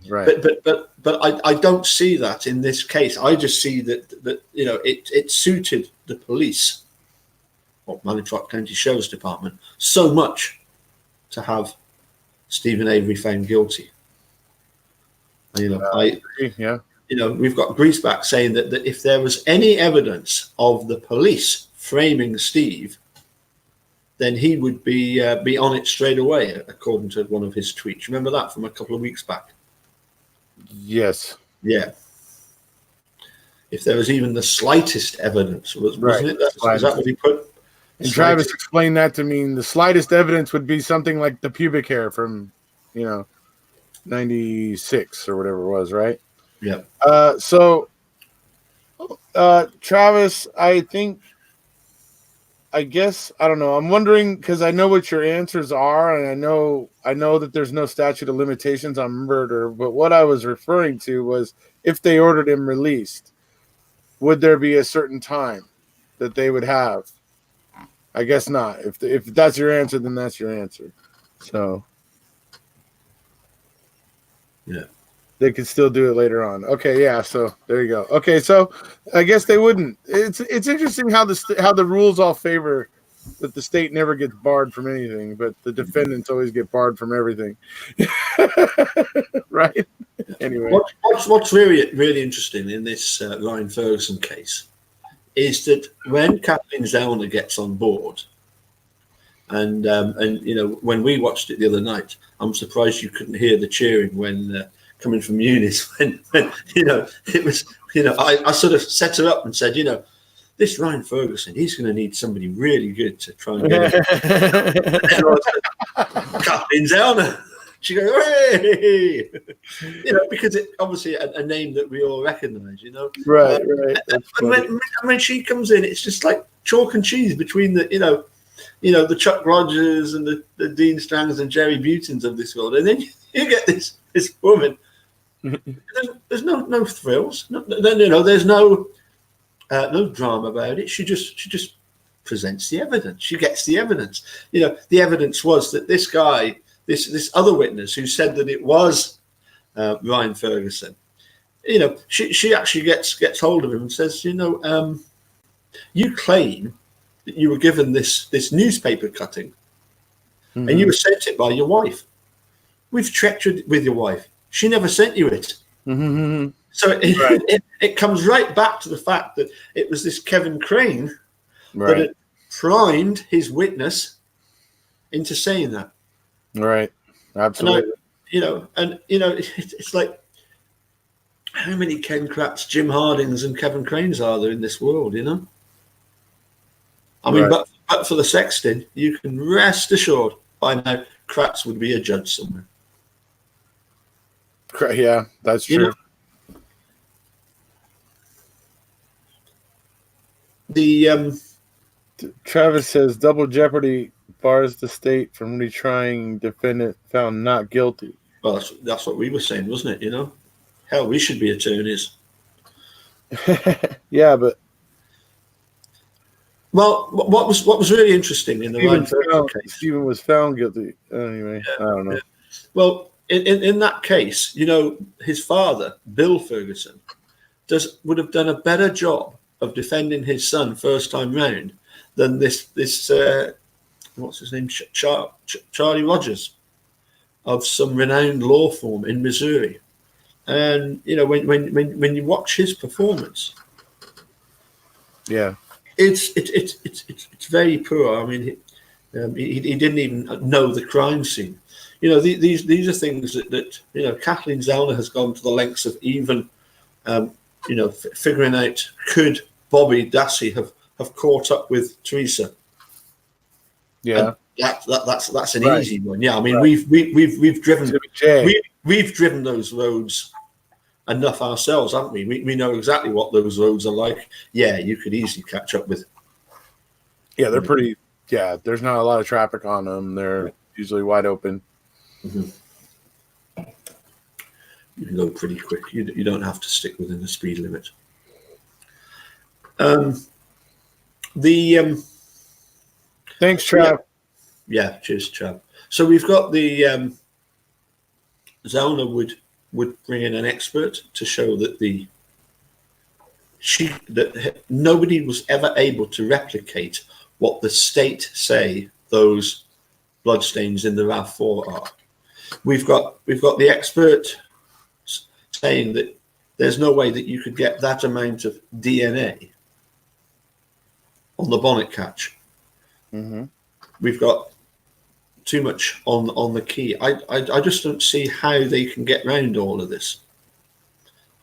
C: Right.
B: But I don't see that in this case. I just see that it suited the police, or Manitowoc County Sheriff's Department, so much to have Stephen Avery found guilty. We've got Griesbach saying that if there was any evidence of the police framing Steve, then he would be on it straight away, according to one of his tweets. Remember that from a couple of weeks back?
C: Yes.
B: Yeah. If there was even the slightest evidence, wasn't it? Was that what he put?
C: And Travis explained that to me. The slightest evidence would be something like the pubic hair from, 96 or whatever it was, right?
B: Yeah.
C: Travis, I guess, I don't know. I'm wondering, because I know what your answers are, and I know that there's no statute of limitations on murder, but what I was referring to was if they ordered him released, would there be a certain time that they would have? I guess not. If that's your answer, then that's your answer. So
B: yeah,
C: they could still do it later on. Okay, yeah. So there you go. Okay, so I guess they wouldn't. It's interesting how the rules all favor that the state never gets barred from anything, but the defendants always get barred from everything. Right? Anyway,
B: what's really interesting in this Ryan Ferguson case is that when Kathleen Zellner gets on board, and when we watched it the other night, I'm surprised you couldn't hear the cheering when coming from Eunice when it was I sort of set her up and said, this Ryan Ferguson, he's going to need somebody really good to try and get him. Kathleen Zellner. She goes, hey! Because it's obviously a name that we all recognise,
C: Right.
B: And when she comes in, it's just like chalk and cheese between the the Chuck Rogers and the Dean Strangs and Jerry Butins of this world, and then you get this woman. There's no thrills. There's no drama about it. She just presents the evidence. She gets the evidence. The evidence was that this guy. This other witness who said that it was Ryan Ferguson, she actually gets hold of him and says, you claim that you were given this newspaper cutting, mm-hmm. and you were sent it by your wife. We've checked with your wife. She never sent you it.
C: Mm-hmm.
B: So it comes right back to the fact that it was this Kevin Crane that had primed his witness into saying that.
C: Right, absolutely.
B: It's like, how many Ken Kratz, Jim Hardings, and Kevin Cranes are there in this world? I mean, but for the Sexton, you can rest assured by now Kratz would be a judge somewhere.
C: Yeah, that's true. Travis says double jeopardy bars the state from retrying defendant found not guilty.
B: Well, that's what we were saying, wasn't it? Hell, we should be attorneys.
C: Yeah, but
B: what was really interesting in the Ryan Ferguson case,
C: Stephen was found guilty. Anyway, I don't know.
B: Yeah. Well, in that case, his father, Bill Ferguson, would have done a better job of defending his son first time round than this what's his name, Charlie Rogers, of some renowned law firm in Missouri. And when you watch his performance,
C: Yeah.
B: It's very poor. I mean, he didn't even know the crime scene. These are things that Kathleen Zellner has gone to the lengths of even figuring out, could Bobby Dassey have caught up with Teresa?
C: Yeah.
B: And that's an
C: Right.
B: easy one. Yeah, I mean,
C: Right.
B: we've driven
C: Jay.
B: we've driven those roads enough ourselves, haven't we? We know exactly what those roads are like. Yeah, you could easily catch up with.
C: Yeah, they're pretty. Yeah, there's not a lot of traffic on them. They're usually wide open.
B: Mm-hmm. You can go pretty quick. You don't have to stick within the speed limit.
C: Thanks, Trav.
B: Yeah, cheers, Trav. So we've got the Zellner would bring in an expert to show that that nobody was ever able to replicate what the state say those bloodstains in the RAV4 are. We've got the expert saying that there's no way that you could get that amount of DNA on the bonnet catch.
C: Mm-hmm.
B: We've got too much on the key. I just don't see how they can get around all of this.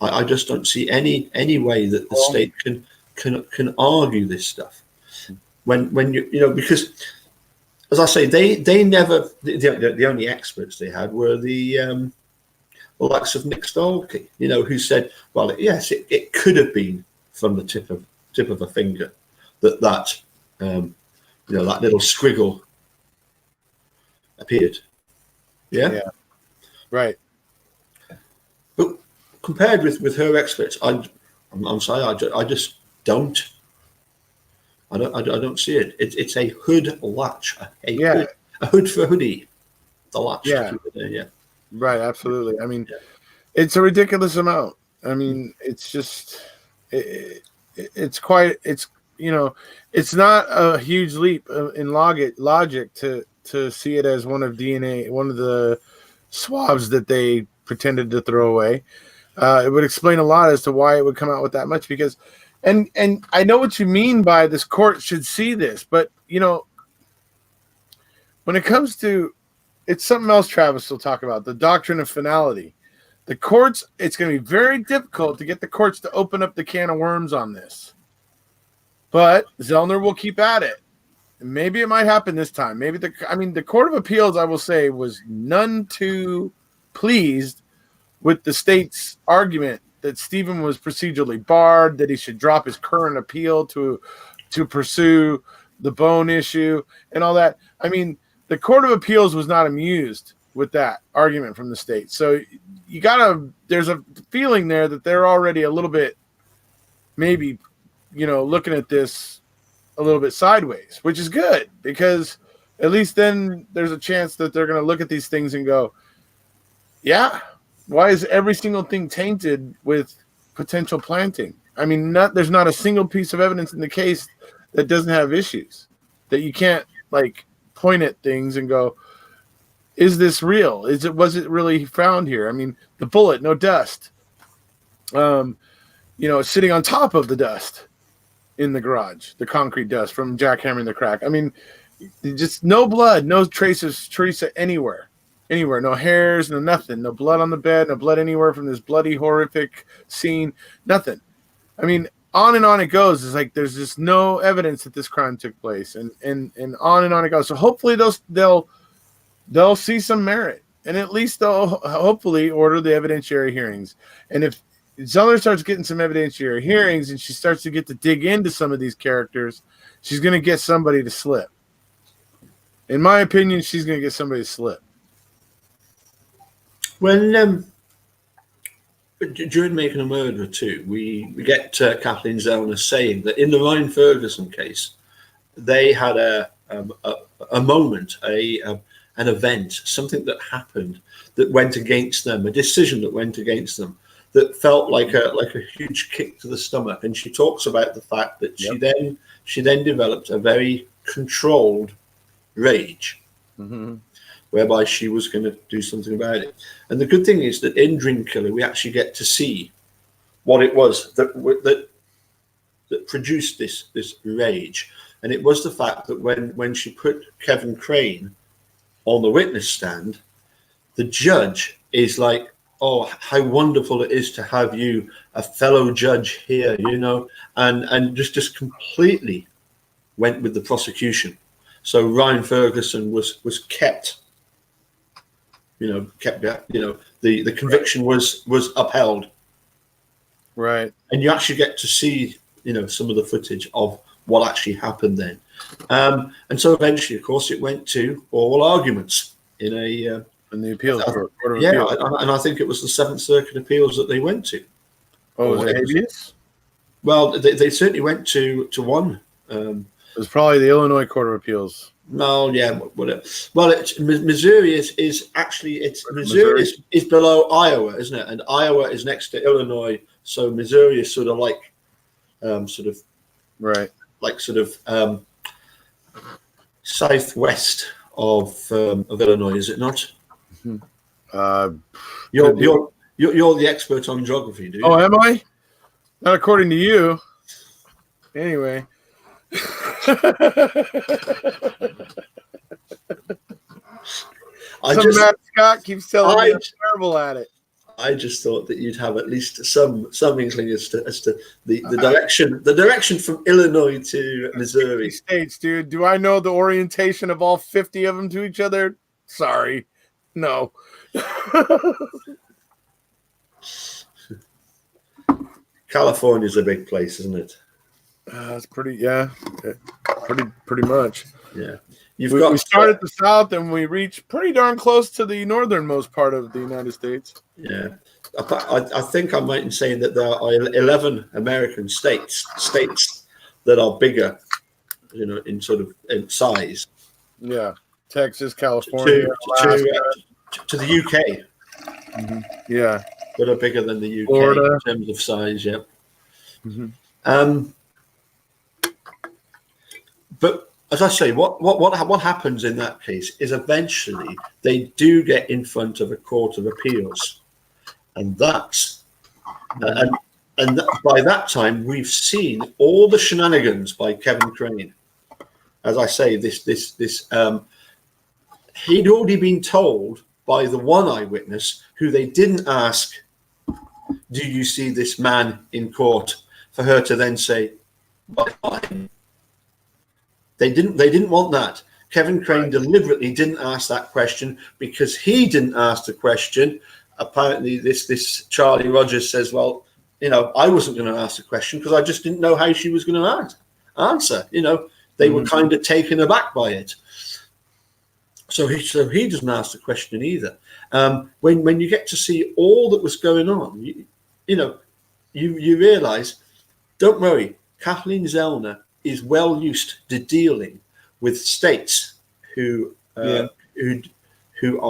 B: I just don't see any way that the state can argue this stuff. When because as I say, they never, the only experts they had were the likes of Nick Stolke, who said, well, yes, it could have been from the tip of a finger that little squiggle appeared. Yeah.
C: Right.
B: But compared with her experts, I'm sorry, I just don't. I don't see it. It's a hood latch. A hood for hoodie. The latch.
C: Yeah.
B: Yeah.
C: Right. Absolutely. I mean, it's a ridiculous amount. I mean, it's just it's not a huge leap in logic to see it as one of the swabs that they pretended to throw away. It would explain a lot as to why it would come out with that much, because and I know what you mean by this court should see this, but when it comes to, it's something else Travis will talk about, the doctrine of finality. The courts, it's going to be very difficult to get the courts to open up the can of worms on this. But Zellner will keep at it. And maybe it might happen this time. The Court of Appeals, I will say, was none too pleased with the state's argument that Stephen was procedurally barred, that he should drop his current appeal to pursue the bone issue and all that. I mean, the Court of Appeals was not amused with that argument from the state. So there's a feeling there that they're already a little bit, maybe, looking at this a little bit sideways, which is good, because at least then there's a chance that they're going to look at these things and go, yeah, why is every single thing tainted with potential planting? I mean, there's not a single piece of evidence in the case that doesn't have issues, that you can't point at things and go, is this real? Was it really found here? I mean, the bullet, no dust. Sitting on top of the dust in the garage, the concrete dust from jackhammering the crack. I mean, just no blood, no traces, Teresa anywhere, no hairs, no nothing, no blood on the bed, no blood anywhere from this bloody, horrific scene, nothing. I mean, on and on it goes. It's like there's just no evidence that this crime took place, and on it goes. So hopefully they'll see some merit, and at least they'll hopefully order the evidentiary hearings. And if Zellner starts getting some evidentiary hearings and she starts to get to dig into some of these characters, she's going to get somebody to slip. In my opinion, she's going to get somebody to slip.
B: When during Making a Murderer too, we get Kathleen Zellner saying that in the Ryan Ferguson case, they had a moment, an event, something that happened that went against them, a decision that went against them, that felt like a huge kick to the stomach. And she talks about the fact that she then developed a very controlled rage, whereby she was going to do something about it. And the good thing is that in Dream Killer, we actually get to see what it was that produced this rage. And it was the fact that when she put Kevin Crane on the witness stand, the judge is like, "Oh, how wonderful it is to have you, a fellow judge here," and just completely went with the prosecution. So Ryan Ferguson was kept, the conviction was upheld.
C: Right.
B: And you actually get to see, some of the footage of what actually happened then. And so eventually, of course, it went to oral arguments in
C: the appeals court.
B: Yeah, and I think it was the Seventh Circuit Appeals that they went to.
C: Oh, was it habeas?
B: Well, they certainly went to one.
C: It was probably the Illinois Court of Appeals.
B: No, yeah, whatever. Well, Missouri is actually Missouri is below Iowa, isn't it? And Iowa is next to Illinois, so Missouri is sort of like,
C: right,
B: like southwest of Illinois, is it not? You're the expert on geography, do you?
C: Oh, am I? Not according to you. Anyway. Matt Scott keeps telling me I'm terrible at it.
B: I just thought that you'd have at least some inkling as to the direction from Illinois to Missouri.
C: States, dude. Do I know the orientation of all 50 of them to each other? Sorry, no.
B: California's a big place, isn't it?
C: It's pretty much.
B: Yeah.
C: We start at the south and we reach pretty darn close to the northernmost part of the United States.
B: Yeah. I think I'm right in saying that there are 11 American states that are bigger, in in size.
C: Yeah. Texas, California,
B: to the UK.
C: Mm-hmm. Yeah.
B: That are bigger than the UK
C: Florida.
B: in terms of size, yeah.
C: Mm-hmm.
B: But as I say, what happens in that case is eventually they do get in front of a court of appeals, and that's and by that time we've seen all the shenanigans by Kevin Crane. As I say, he'd already been told by the one eyewitness who they didn't ask, "Do you see this man in court?" for her to then say, "Bye." They didn't want that. Kevin Crane deliberately didn't ask that question because he didn't ask the question. Apparently, this Charlie Rogers says, "Well, I wasn't going to ask the question because I just didn't know how she was going to answer." They were kind of taken aback by it. So he doesn't ask the question either. When you get to see all that was going on, you realise, don't worry, Kathleen Zellner is well used to dealing with states who are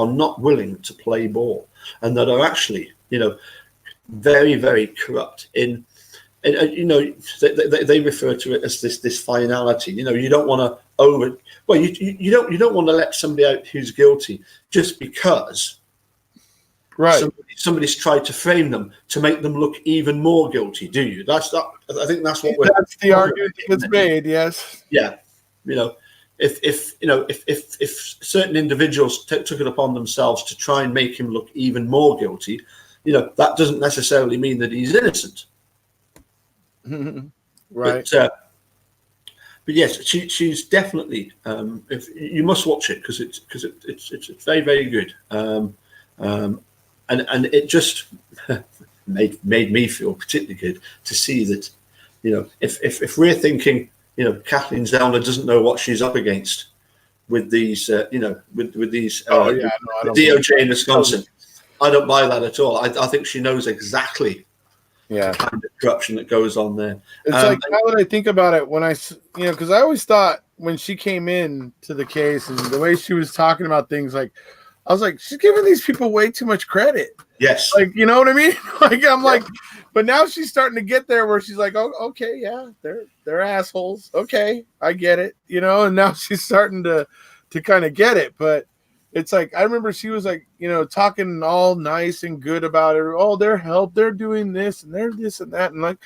B: not willing to play ball and that are actually, very, very corrupt in. They refer to it as this finality. You don't want to you don't want to let somebody out who's guilty just because somebody's tried to frame them to make them look even more guilty, do you? I think that's what
C: that's the argument that's made. Yes.
B: Yeah. If certain individuals took it upon themselves to try and make him look even more guilty, that doesn't necessarily mean that he's innocent.
C: Right.
B: But yes, she's definitely. If you must watch it because it's very, very good. And it just made me feel particularly good to see that, if we're thinking, Kathleen Zellner doesn't know what she's up against with these, with these DOJ in Wisconsin. I don't buy that at all. I think she knows exactly the kind of corruption that goes on there.
C: It's like, now that I think about it, when because I always thought when she came in to the case and the way she was talking about things, like, I was like, she's giving these people way too much credit.
B: Yes.
C: Like, you know what I mean? Like, but now she's starting to get there where she's like, oh, okay, yeah, they're assholes. Okay, I get it. And now she's starting to to kind of get it. But it's like, I remember she was like, talking all nice and good about it. Oh, they're doing this and they're this and that. And like,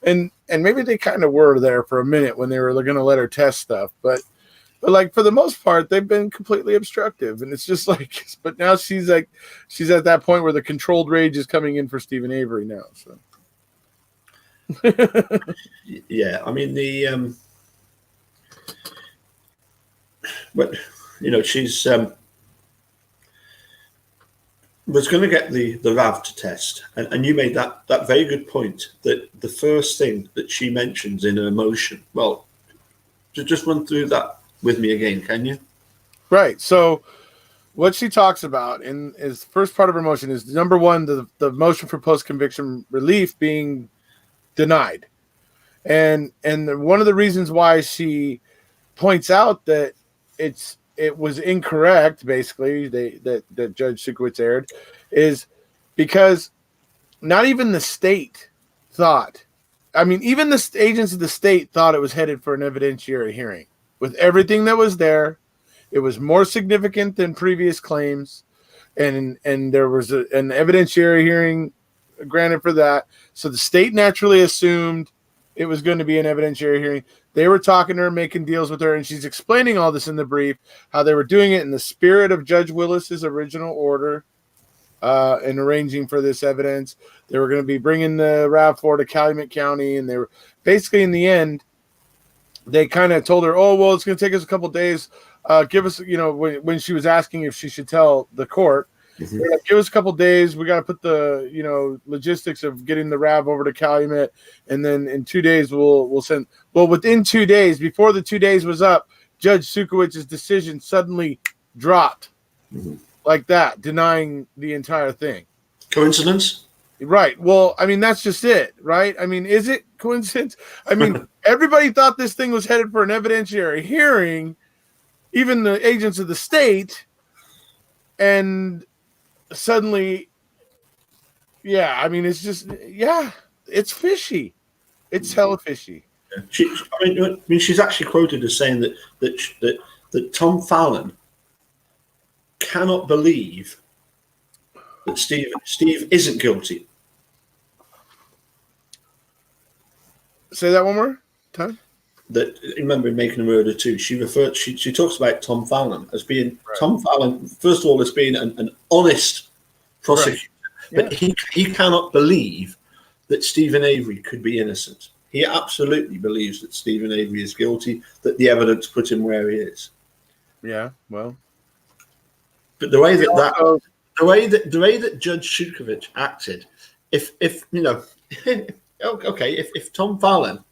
C: and maybe they kind of were there for a minute when they were going to let her test stuff. But like, for the most part, they've been completely obstructive. And it's just like, but now she's at that point where the controlled rage is coming in for Stephen Avery now. So.
B: Yeah. I mean, but, she's, was going to get the RAV to test, and you made that very good point that the first thing that she mentions in her motion. Well, just run through that with me again, can you?
C: Right. So, what she talks about in is first part of her motion is number one, the motion for post conviction relief being denied, and one of the reasons why she points out that it was incorrect, basically, that Judge Sukowicz erred, is because not even the state thought, even the agents of the state thought it was headed for an evidentiary hearing. With everything that was there, it was more significant than previous claims, and there was an evidentiary hearing granted for that. So the state naturally assumed it was going to be an evidentiary hearing. They were talking to her, making deals with her, and she's explaining all this in the brief, how they were doing it in the spirit of Judge Willis's original order, and arranging for this evidence. They were going to be bringing the RAV4 to Calumet County, and they were basically, in the end, they kind of told her, oh, well, it's going to take us a couple of days. Give us, when she was asking if she should tell the court, like, give us a couple of days. We got to put the, logistics of getting the RAV over to Calumet. And then in 2 days, we'll send. Well, within 2 days, before the 2 days was up, Judge Sukowicz's decision suddenly dropped like that, denying the entire thing.
B: Coincidence?
C: Right. Well, that's just it, right? Is it coincidence? Everybody thought this thing was headed for an evidentiary hearing, even the agents of the state, and suddenly, it's just, it's fishy. It's hella fishy.
B: She's actually quoted as saying that Tom Fallon cannot believe that Steve isn't guilty.
C: Say that one more time.
B: That, remember, in Making a Murder too, she talks about Tom Fallon as being Tom Fallon, first of all, as being an honest prosecutor, but he cannot believe that Stephen Avery could be innocent. He absolutely believes that Stephen Avery is guilty, that the evidence put him where he is. Yeah, well, but the way that Judge Sukowicz acted, if Tom Fallon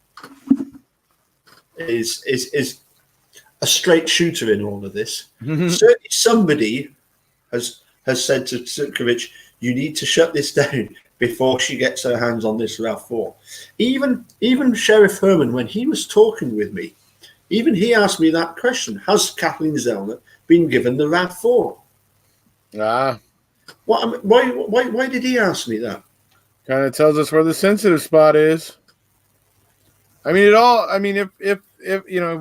B: is a straight shooter in all of this, certainly somebody has said to Sukowicz, you need to shut this down before she gets her hands on this RAV4. Even Sheriff Herman, when he was talking with me, even he asked me that question: has Kathleen Zellner been given the RAV4? Why did he ask me that?
C: Kind of tells us where the sensitive spot is. If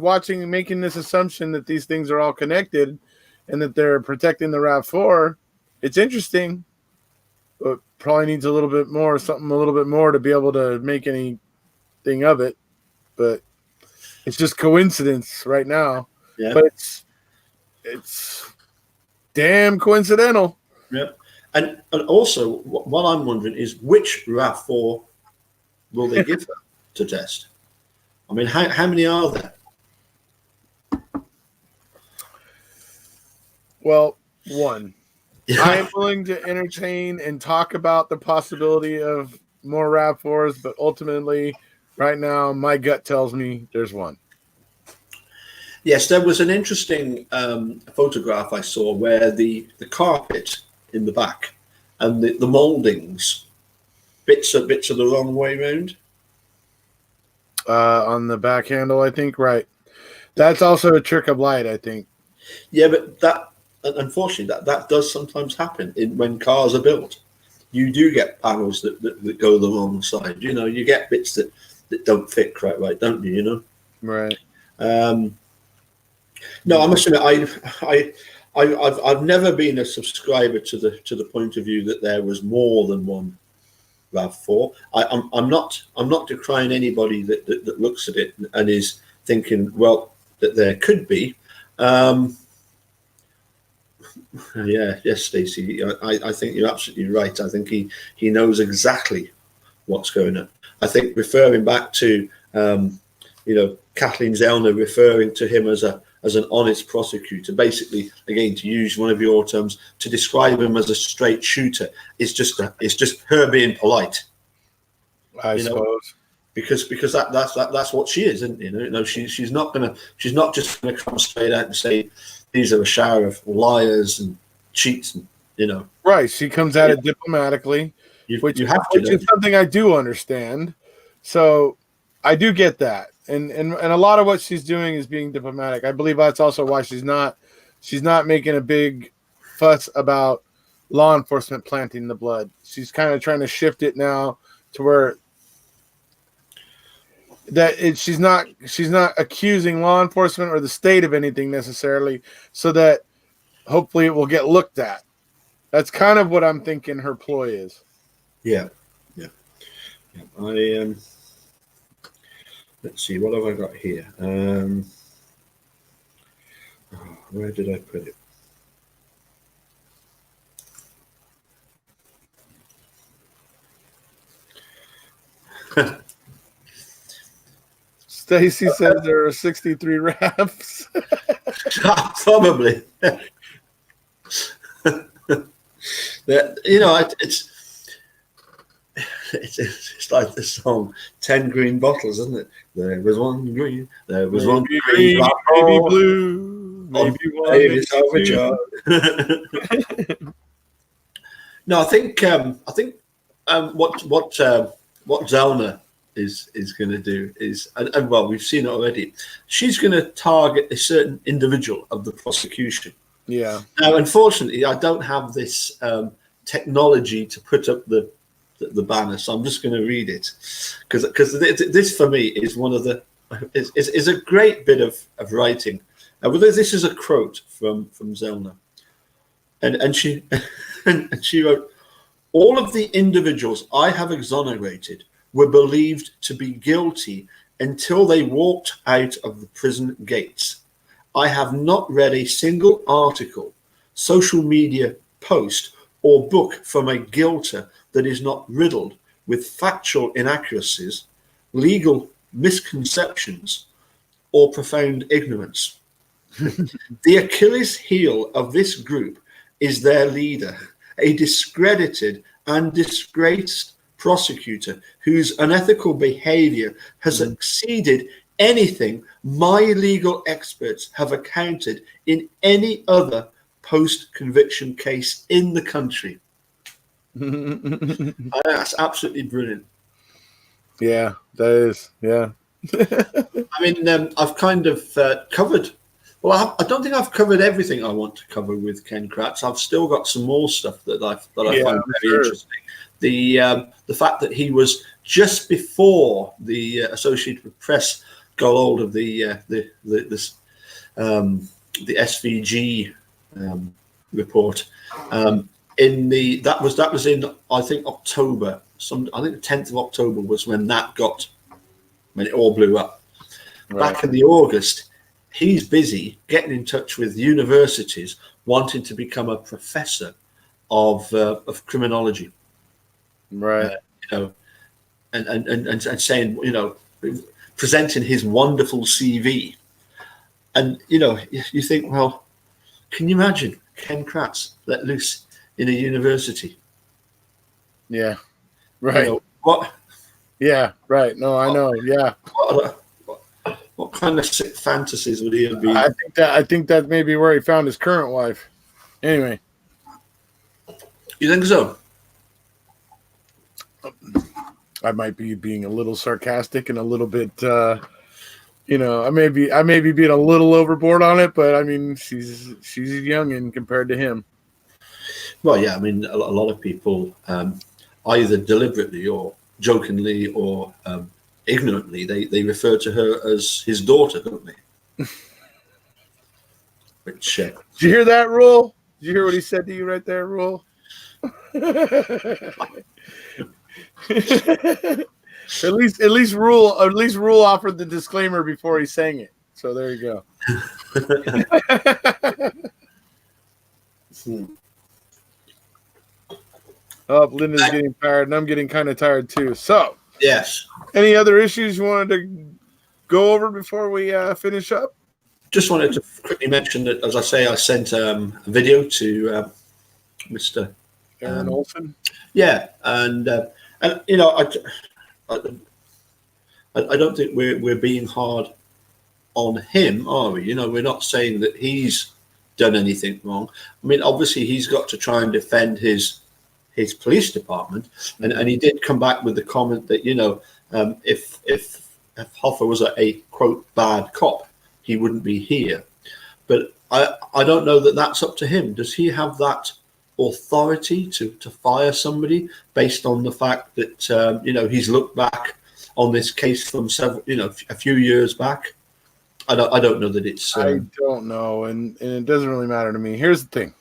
C: watching and making this assumption that these things are all connected and that they're protecting the RAV4, it's interesting, but probably needs a little bit more to be able to make anything of it. But it's just coincidence right now. Yeah. But it's damn coincidental.
B: Yeah. And also, what I'm wondering is, which RAV4 will they give her to test? How many are there?
C: Well, one. I am willing to entertain and talk about the possibility of more RAV4s, but ultimately, right now, my gut tells me there's one.
B: Yes, there was an interesting photograph I saw where the carpet in the back and the moldings, bits are the wrong way round.
C: On the back handle, I think, right. That's also a trick of light, I think.
B: Yeah, but that, unfortunately, that does sometimes happen when cars are built. You do get panels that go the wrong side. You get bits that don't fit quite right, don't you?
C: Right.
B: No, I must admit, I've never been a subscriber to the point of view that there was more than one RAV4. I'm not decrying anybody that looks at it and is thinking, well, that there could be. Yes, Stacey, I think you're absolutely right. I think he knows exactly what's going on. I think referring back to Kathleen Zellner referring to him as an honest prosecutor, basically, again, to use one of your terms, to describe him as a straight shooter, it's just her being polite.
C: I suppose.
B: Because that's what she is, isn't it? She's not just gonna come straight out and say these are a shower of liars and cheats, and
C: Right. She comes at it diplomatically, which is something I do understand. So I do get that. And a lot of what she's doing is being diplomatic. I believe that's also why she's not making a big fuss about law enforcement planting the blood. She's kind of trying to shift it now to where she's not accusing law enforcement or the state of anything necessarily, so that hopefully it will get looked at. That's kind of what I'm thinking her ploy is.
B: Yeah. Let's see, what have I got here? Where did I put it?
C: Stacy says there are 63 RAVs.
B: Probably. It's like the song 10 green bottles, isn't it? There was one green, there was one green,
C: maybe blue, maybe one, maybe two.
B: No, I think what Zellner is going to do is, and well, we've seen it already. She's going to target a certain individual of the prosecution.
C: Yeah.
B: Now, unfortunately, I don't have this technology to put up the banner, so I'm just going to read it because this for me is one of the is a great bit of writing. This is a quote from Zellner, and she and she wrote, "All of the individuals I have exonerated were believed to be guilty until they walked out of the prison gates. I have not read a single article, social media post, or book from a guilter that is not riddled with factual inaccuracies, legal misconceptions, or profound ignorance. The Achilles heel of this group is their leader, a discredited and disgraced prosecutor whose unethical behavior has exceeded anything my legal experts have accounted in any other post-conviction case in the country." That's absolutely brilliant.
C: Yeah, that is. Yeah.
B: I mean, I've kind of covered. Well, I don't think I've covered everything I want to cover with Ken Kratz. I've still got some more stuff that I find very interesting. The fact that he was just before the Associated Press got hold of the SVG report. That was in, I think, October. I think the 10th of October was when it all blew up. Right. Back in the August, he's busy getting in touch with universities wanting to become a professor of criminology.
C: Right.
B: And saying, presenting his wonderful CV. And, you think, well, can you imagine Ken Kratz let loose in a university?
C: Yeah. Right.
B: What?
C: Yeah. Right. No, I know. Yeah.
B: What kind of sick fantasies would he have been?
C: I think that may be where he found his current wife. Anyway.
B: You think so?
C: I might be being a little sarcastic and a little bit, I may be being a little overboard on it, but I mean, she's a youngin' compared to him.
B: Well, yeah, I mean, a lot of people either deliberately or jokingly or ignorantly, they refer to her as his daughter, don't they? Which,
C: Did you hear that, Rule? Did you hear what he said to you right there, Rule? At least Rule offered the disclaimer before he sang it. So there you go. Oh, Linda's getting tired, and I'm getting kind of tired too. So,
B: yes.
C: Any other issues you wanted to go over before we finish up?
B: Just wanted to quickly mention that, as I say, I sent a video to Mr.
C: Aaron Olson.
B: Yeah, and you know, I don't think we're being hard on him, are we? You know, we're not saying that he's done anything wrong. I mean, obviously, he's got to try and defend his police department, and he did come back with the comment that, you know, if Hoffa was a quote bad cop, he wouldn't be here. But I don't know that that's up to him. Does he have that authority to fire somebody based on the fact that you know, he's looked back on this case from several, you know, a few years back? I don't know that it's.
C: I don't know, and it doesn't really matter to me. Here's the thing.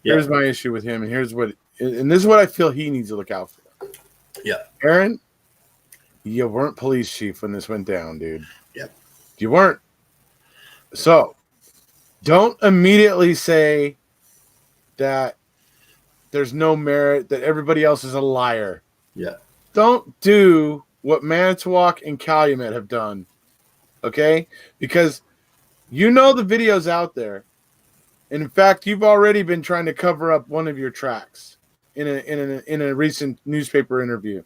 B: Yeah.
C: Here's my issue with him, and this is what I feel he needs to look out for.
B: Yeah,
C: Aaron, you weren't police chief when this went down, dude.
B: Yeah,
C: you weren't. So, don't immediately say that there's no merit, that everybody else is a liar.
B: Yeah.
C: Don't do what Manitowoc and Calumet have done, okay? Because you know the video's out there. And in fact, you've already been trying to cover up one of your tracks in a recent newspaper interview.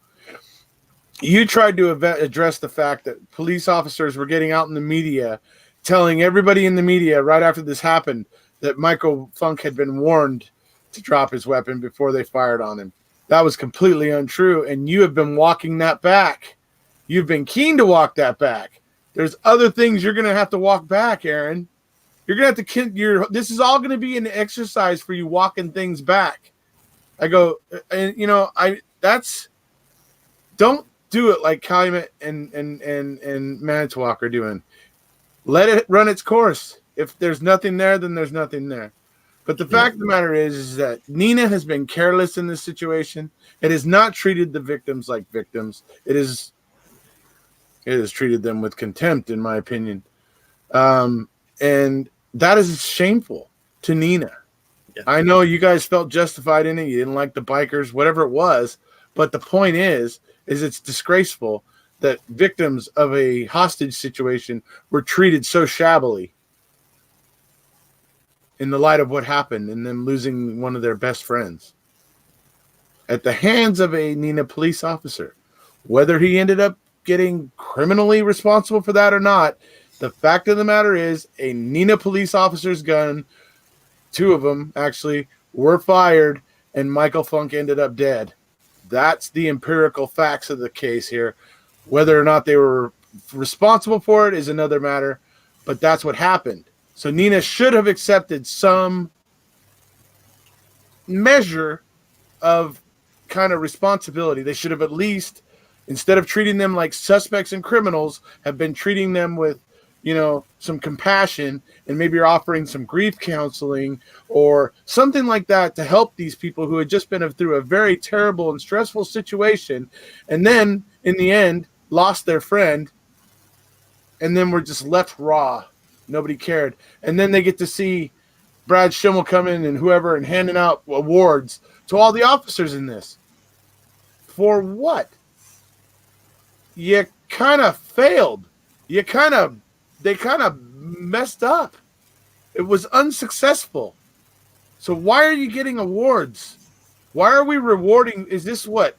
C: You tried to address the fact that police officers were getting out in the media, telling everybody in the media right after this happened that Michael Funk had been warned to drop his weapon before they fired on him. That was completely untrue, and you have been walking that back. You've been keen to walk that back. There's other things you're going to have to walk back, Aaron. You're going to have to this is all going to be an exercise for you walking things back. I go, and you know, don't do it like Calumet and Manitowoc are doing. Let it run its course. If there's nothing there, then there's nothing there. But the fact of the matter is that Nina has been careless in this situation. It has not treated the victims like victims. It has treated them with contempt, in my opinion. And that is shameful to Nina. Yeah. I know you guys felt justified in it. You didn't like the bikers, whatever it was. But the point is it's disgraceful that victims of a hostage situation were treated so shabbily in the light of what happened and them losing one of their best friends at the hands of a Nina police officer. Whether he ended up getting criminally responsible for that or not, the fact of the matter is a Nina police officer's gun, 2 of them actually, were fired, and Michael Funk ended up dead. That's the empirical facts of the case here. Whether or not they were responsible for it is another matter, but that's what happened. So Nina should have accepted some measure of kind of responsibility. They should have at least, instead of treating them like suspects and criminals, have been treating them with, you know, some compassion, and maybe you're offering some grief counseling or something like that to help these people who had just been through a very terrible and stressful situation, and then in the end lost their friend, and then were just left raw. Nobody cared. And then they get to see Brad Schimmel come in and whoever and handing out awards to all the officers in this. For what? You kind of failed. They kind of messed up. It was unsuccessful. So why are you getting awards? Why are we rewarding? Is this what?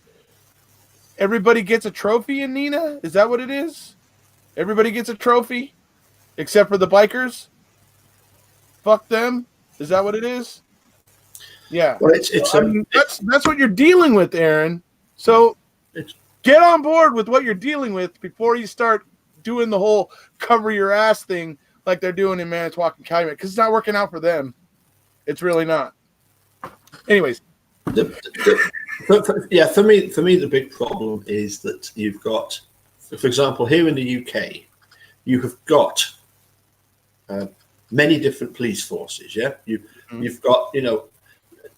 C: Everybody gets a trophy in Nina? Is that what it is? Everybody gets a trophy? Except for the bikers? Fuck them? Is that what it is? Yeah.
B: Well,
C: that's what you're dealing with, Aaron. So get on board with what you're dealing with before you start doing the whole cover your ass thing like they're doing in Manitowoc and Calumet, because it's not working out for them. It's really not. Anyways.
B: For me, the big problem is that you've got, for example, here in the UK, you have got many different police forces. Yeah, you've got,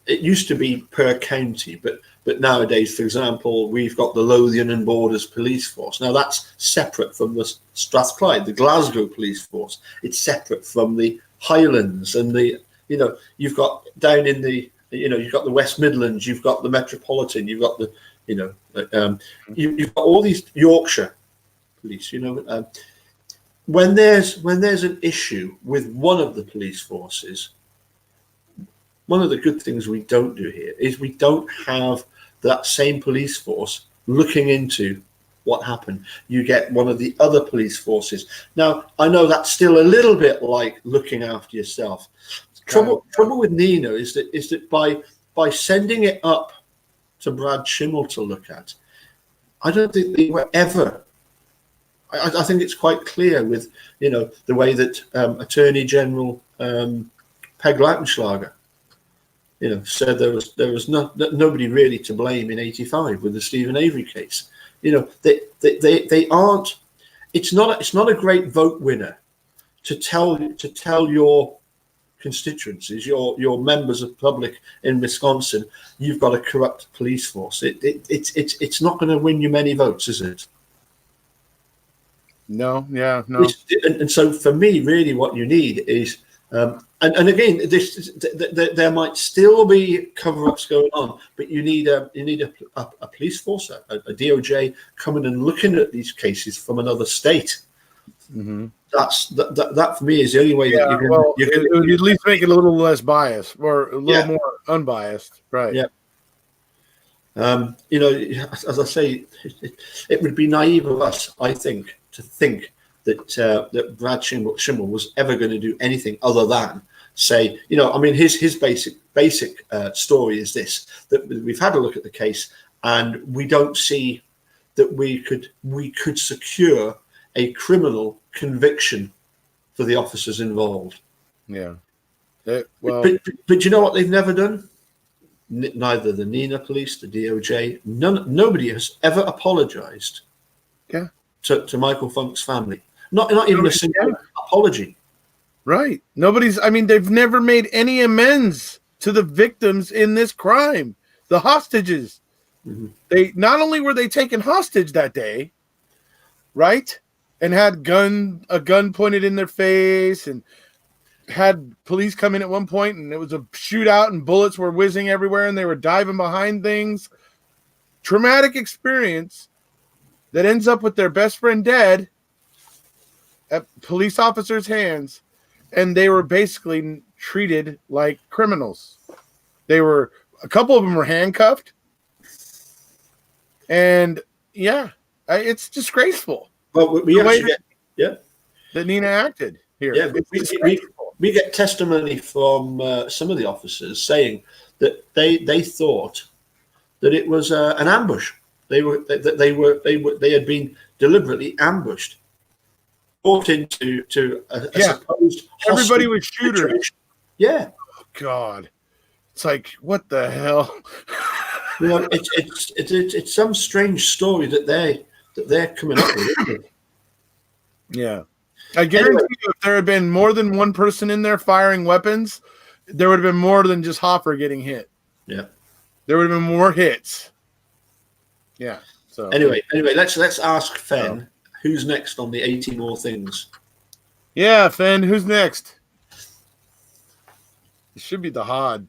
B: it used to be per county, but nowadays, for example, we've got the Lothian and Borders Police Force. Now that's separate from the Strathclyde, the Glasgow Police Force. It's separate from the Highlands and you've got down in the, you've got the West Midlands, you've got the Metropolitan, you've got the, you've got all these Yorkshire police. When there's an issue with one of the police forces, one of the good things we don't do here is we don't have that same police force looking into what happened. You get one of the other police forces. Now, I know that's still a little bit like looking after yourself. Trouble with Nina is that by sending it up to Brad Schimmel to look at, I don't think they were ever. I think it's quite clear with the way that Attorney General Peg Lautenschlager said there was nobody really to blame in '85 with the Stephen Avery case. They aren't. It's not a great vote winner to tell your constituencies, your members of public in Wisconsin, you've got a corrupt police force. It's not going to win you many votes, is it?
C: No.
B: And so for me, really, what you need is. And again, there might still be cover-ups going on, but you need a police force, a DOJ coming and looking at these cases from another state.
C: Mm-hmm.
B: That for me is the only way that you can
C: at least make it a little less biased or a little more unbiased, right?
B: Yeah. As I say, it would be naive of us, I think, to think that Brad Schimmel was ever going to do anything other than say, his basic story is this: that we've had a look at the case and we don't see that we could secure a criminal conviction for the officers involved.
C: Yeah.
B: But you know what they've never done? Neither the Nina police, the DOJ, nobody has ever apologized.
C: Yeah.
B: To Michael Funk's family. Not even a single apology.
C: Right. They've never made any amends to the victims in this crime, the hostages. Mm-hmm. They not only were they taken hostage that day, right, and had a gun pointed in their face and had police come in at one point and it was a shootout and bullets were whizzing everywhere and they were diving behind things. Traumatic experience that ends up with their best friend dead at police officers' hands, and they were basically treated like criminals. A couple of them were handcuffed, and it's disgraceful.
B: Well,
C: that Nina acted here.
B: Yeah, we get testimony from some of the officers saying that they thought that it was an ambush. They had been deliberately ambushed, brought into a supposed
C: everybody was shooters.
B: Situation. Yeah.
C: Oh, God, it's like, what the hell?
B: It's some strange story that they're coming up with.
C: Yeah, I guarantee you, if there had been more than one person in there firing weapons, there would have been more than just Hoffer getting hit.
B: Yeah,
C: there would have been more hits. Yeah. So
B: anyway, let's ask Fen who's next on the 80 more things.
C: Yeah, Fen, who's next? It should be the Hod.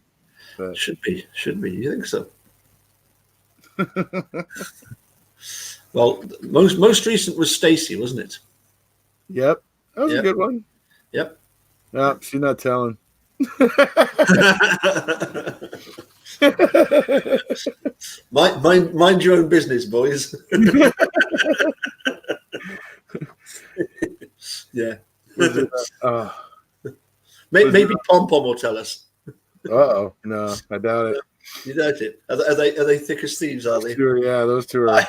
B: But... Should be. You think so? Well, most recent was Stacy, wasn't it?
C: Yep, that was a good one.
B: Yep.
C: No, she's not telling.
B: Mind your own business, boys. Yeah. Maybe Pom Pom will tell us.
C: Uh-oh. No, I doubt it.
B: You doubt it? Are they thick as thieves, are they?
C: Sure, yeah, those two are.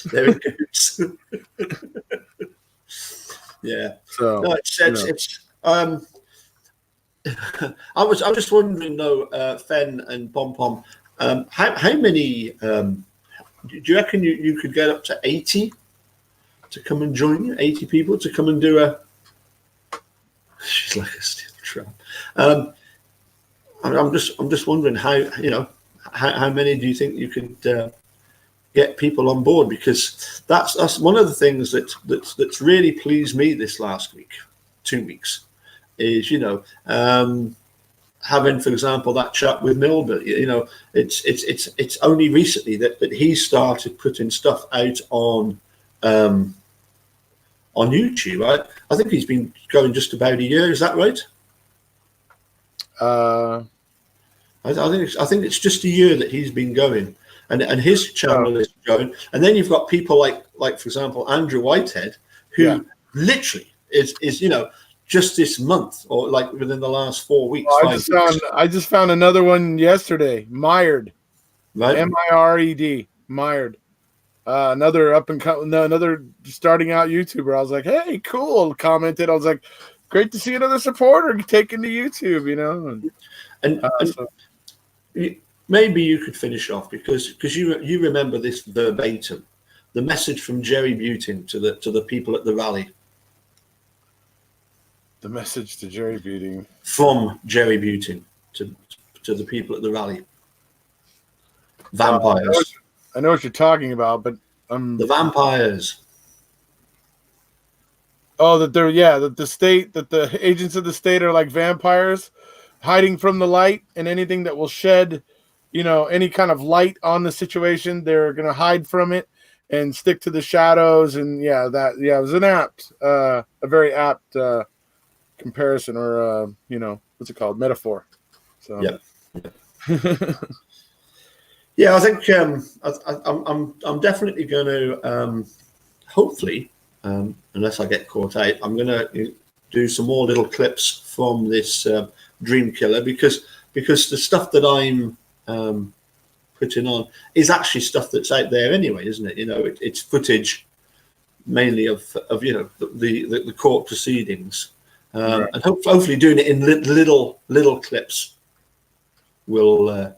B: They're in cahoots. Yeah.
C: So
B: no, it's I was just wondering though, Fen and Pom Pom, how many do you reckon you could get up to 80 to come and join you? 80 people to come and do She's like a steel trap. I'm just wondering how many do you think you could get people on board, because that's one of the things that's really pleased me this last week, 2 weeks, is having, for example, that chat with Milber. It's only recently that he started putting stuff out on YouTube. I think he's been going just about a year. Is that right? I think it's just a year that he's been going, and his channel is going. And then you've got people like for example Andrew Whitehead, who literally is just this month, or like within the last 4 weeks.
C: I just found another one yesterday. Mired,
B: right?
C: Mired, Mired. Another another starting out YouTuber. I was like, hey, cool. Commented. I was like, great to see another supporter taking to YouTube.
B: And maybe you could finish off because you remember this verbatim, the message from Jerry Butin to the people at the rally.
C: The message to Jerry Butin
B: from Jerry Butin to the people at the rally. Vampires.
C: I know what you're talking about, but
B: the vampires.
C: Oh, that the agents of the state are like vampires, hiding from the light, and anything that will shed, any kind of light on the situation, they're gonna hide from it and stick to the shadows. And it was a very apt comparison, or what's it called, metaphor. So
B: yeah, I think I'm definitely going to hopefully, unless I get caught out, I'm going to do some more little clips from this Dream Killer, because the stuff that I'm putting on is actually stuff that's out there anyway, isn't it? It's footage mainly of the court proceedings, and hopefully doing it in little clips will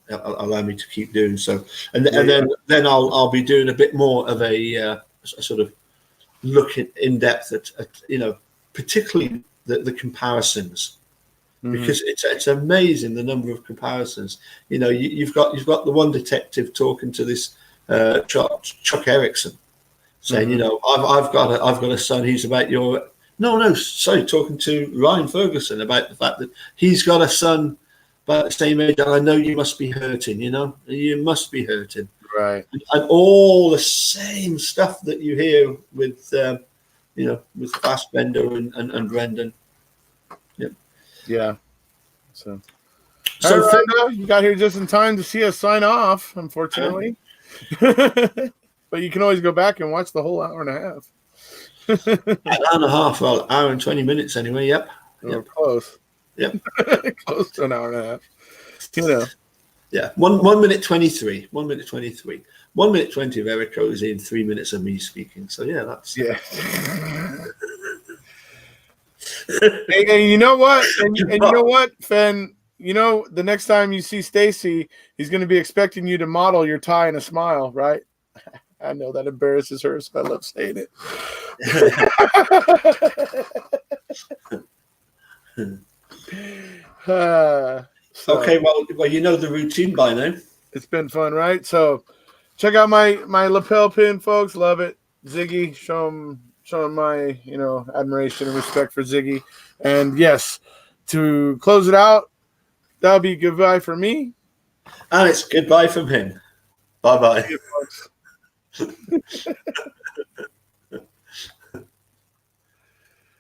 B: allow me to keep doing so, and then I'll be doing a bit more of a sort of look in depth at particularly the comparisons, because it's amazing the number of comparisons. You've got the one detective talking to this Chuck Erickson, saying I've got a son. He's about your talking to Ryan Ferguson about the fact that he's got a son about the same age, and I know you must be hurting. You must be hurting,
C: right?
B: And all the same stuff that you hear with with Fassbender and Brendan.
C: Yeah. So right, you got here just in time to see us sign off, unfortunately. But you can always go back and watch the whole hour and a half.
B: An hour and a half, well, hour and 20 minutes anyway. Yep.
C: Close.
B: Yep.
C: Close to an hour and a half.
B: Yeah. 1 minute 23. 1 minute 23. 1 minute 20 of Erekose in 3 minutes of me speaking. So that's
C: and you know what? And you know what, Fen? The next time you see Stacy, he's going to be expecting you to model your tie and a smile, right? I know that embarrasses her, so I love saying it.
B: Okay, well, you know the routine by now.
C: It's been fun, right? So check out my lapel pin, folks. Love it. Ziggy, show him my admiration and respect for Ziggy. And yes, to close it out, that'll be goodbye for me.
B: And it's goodbye from him. Bye-bye.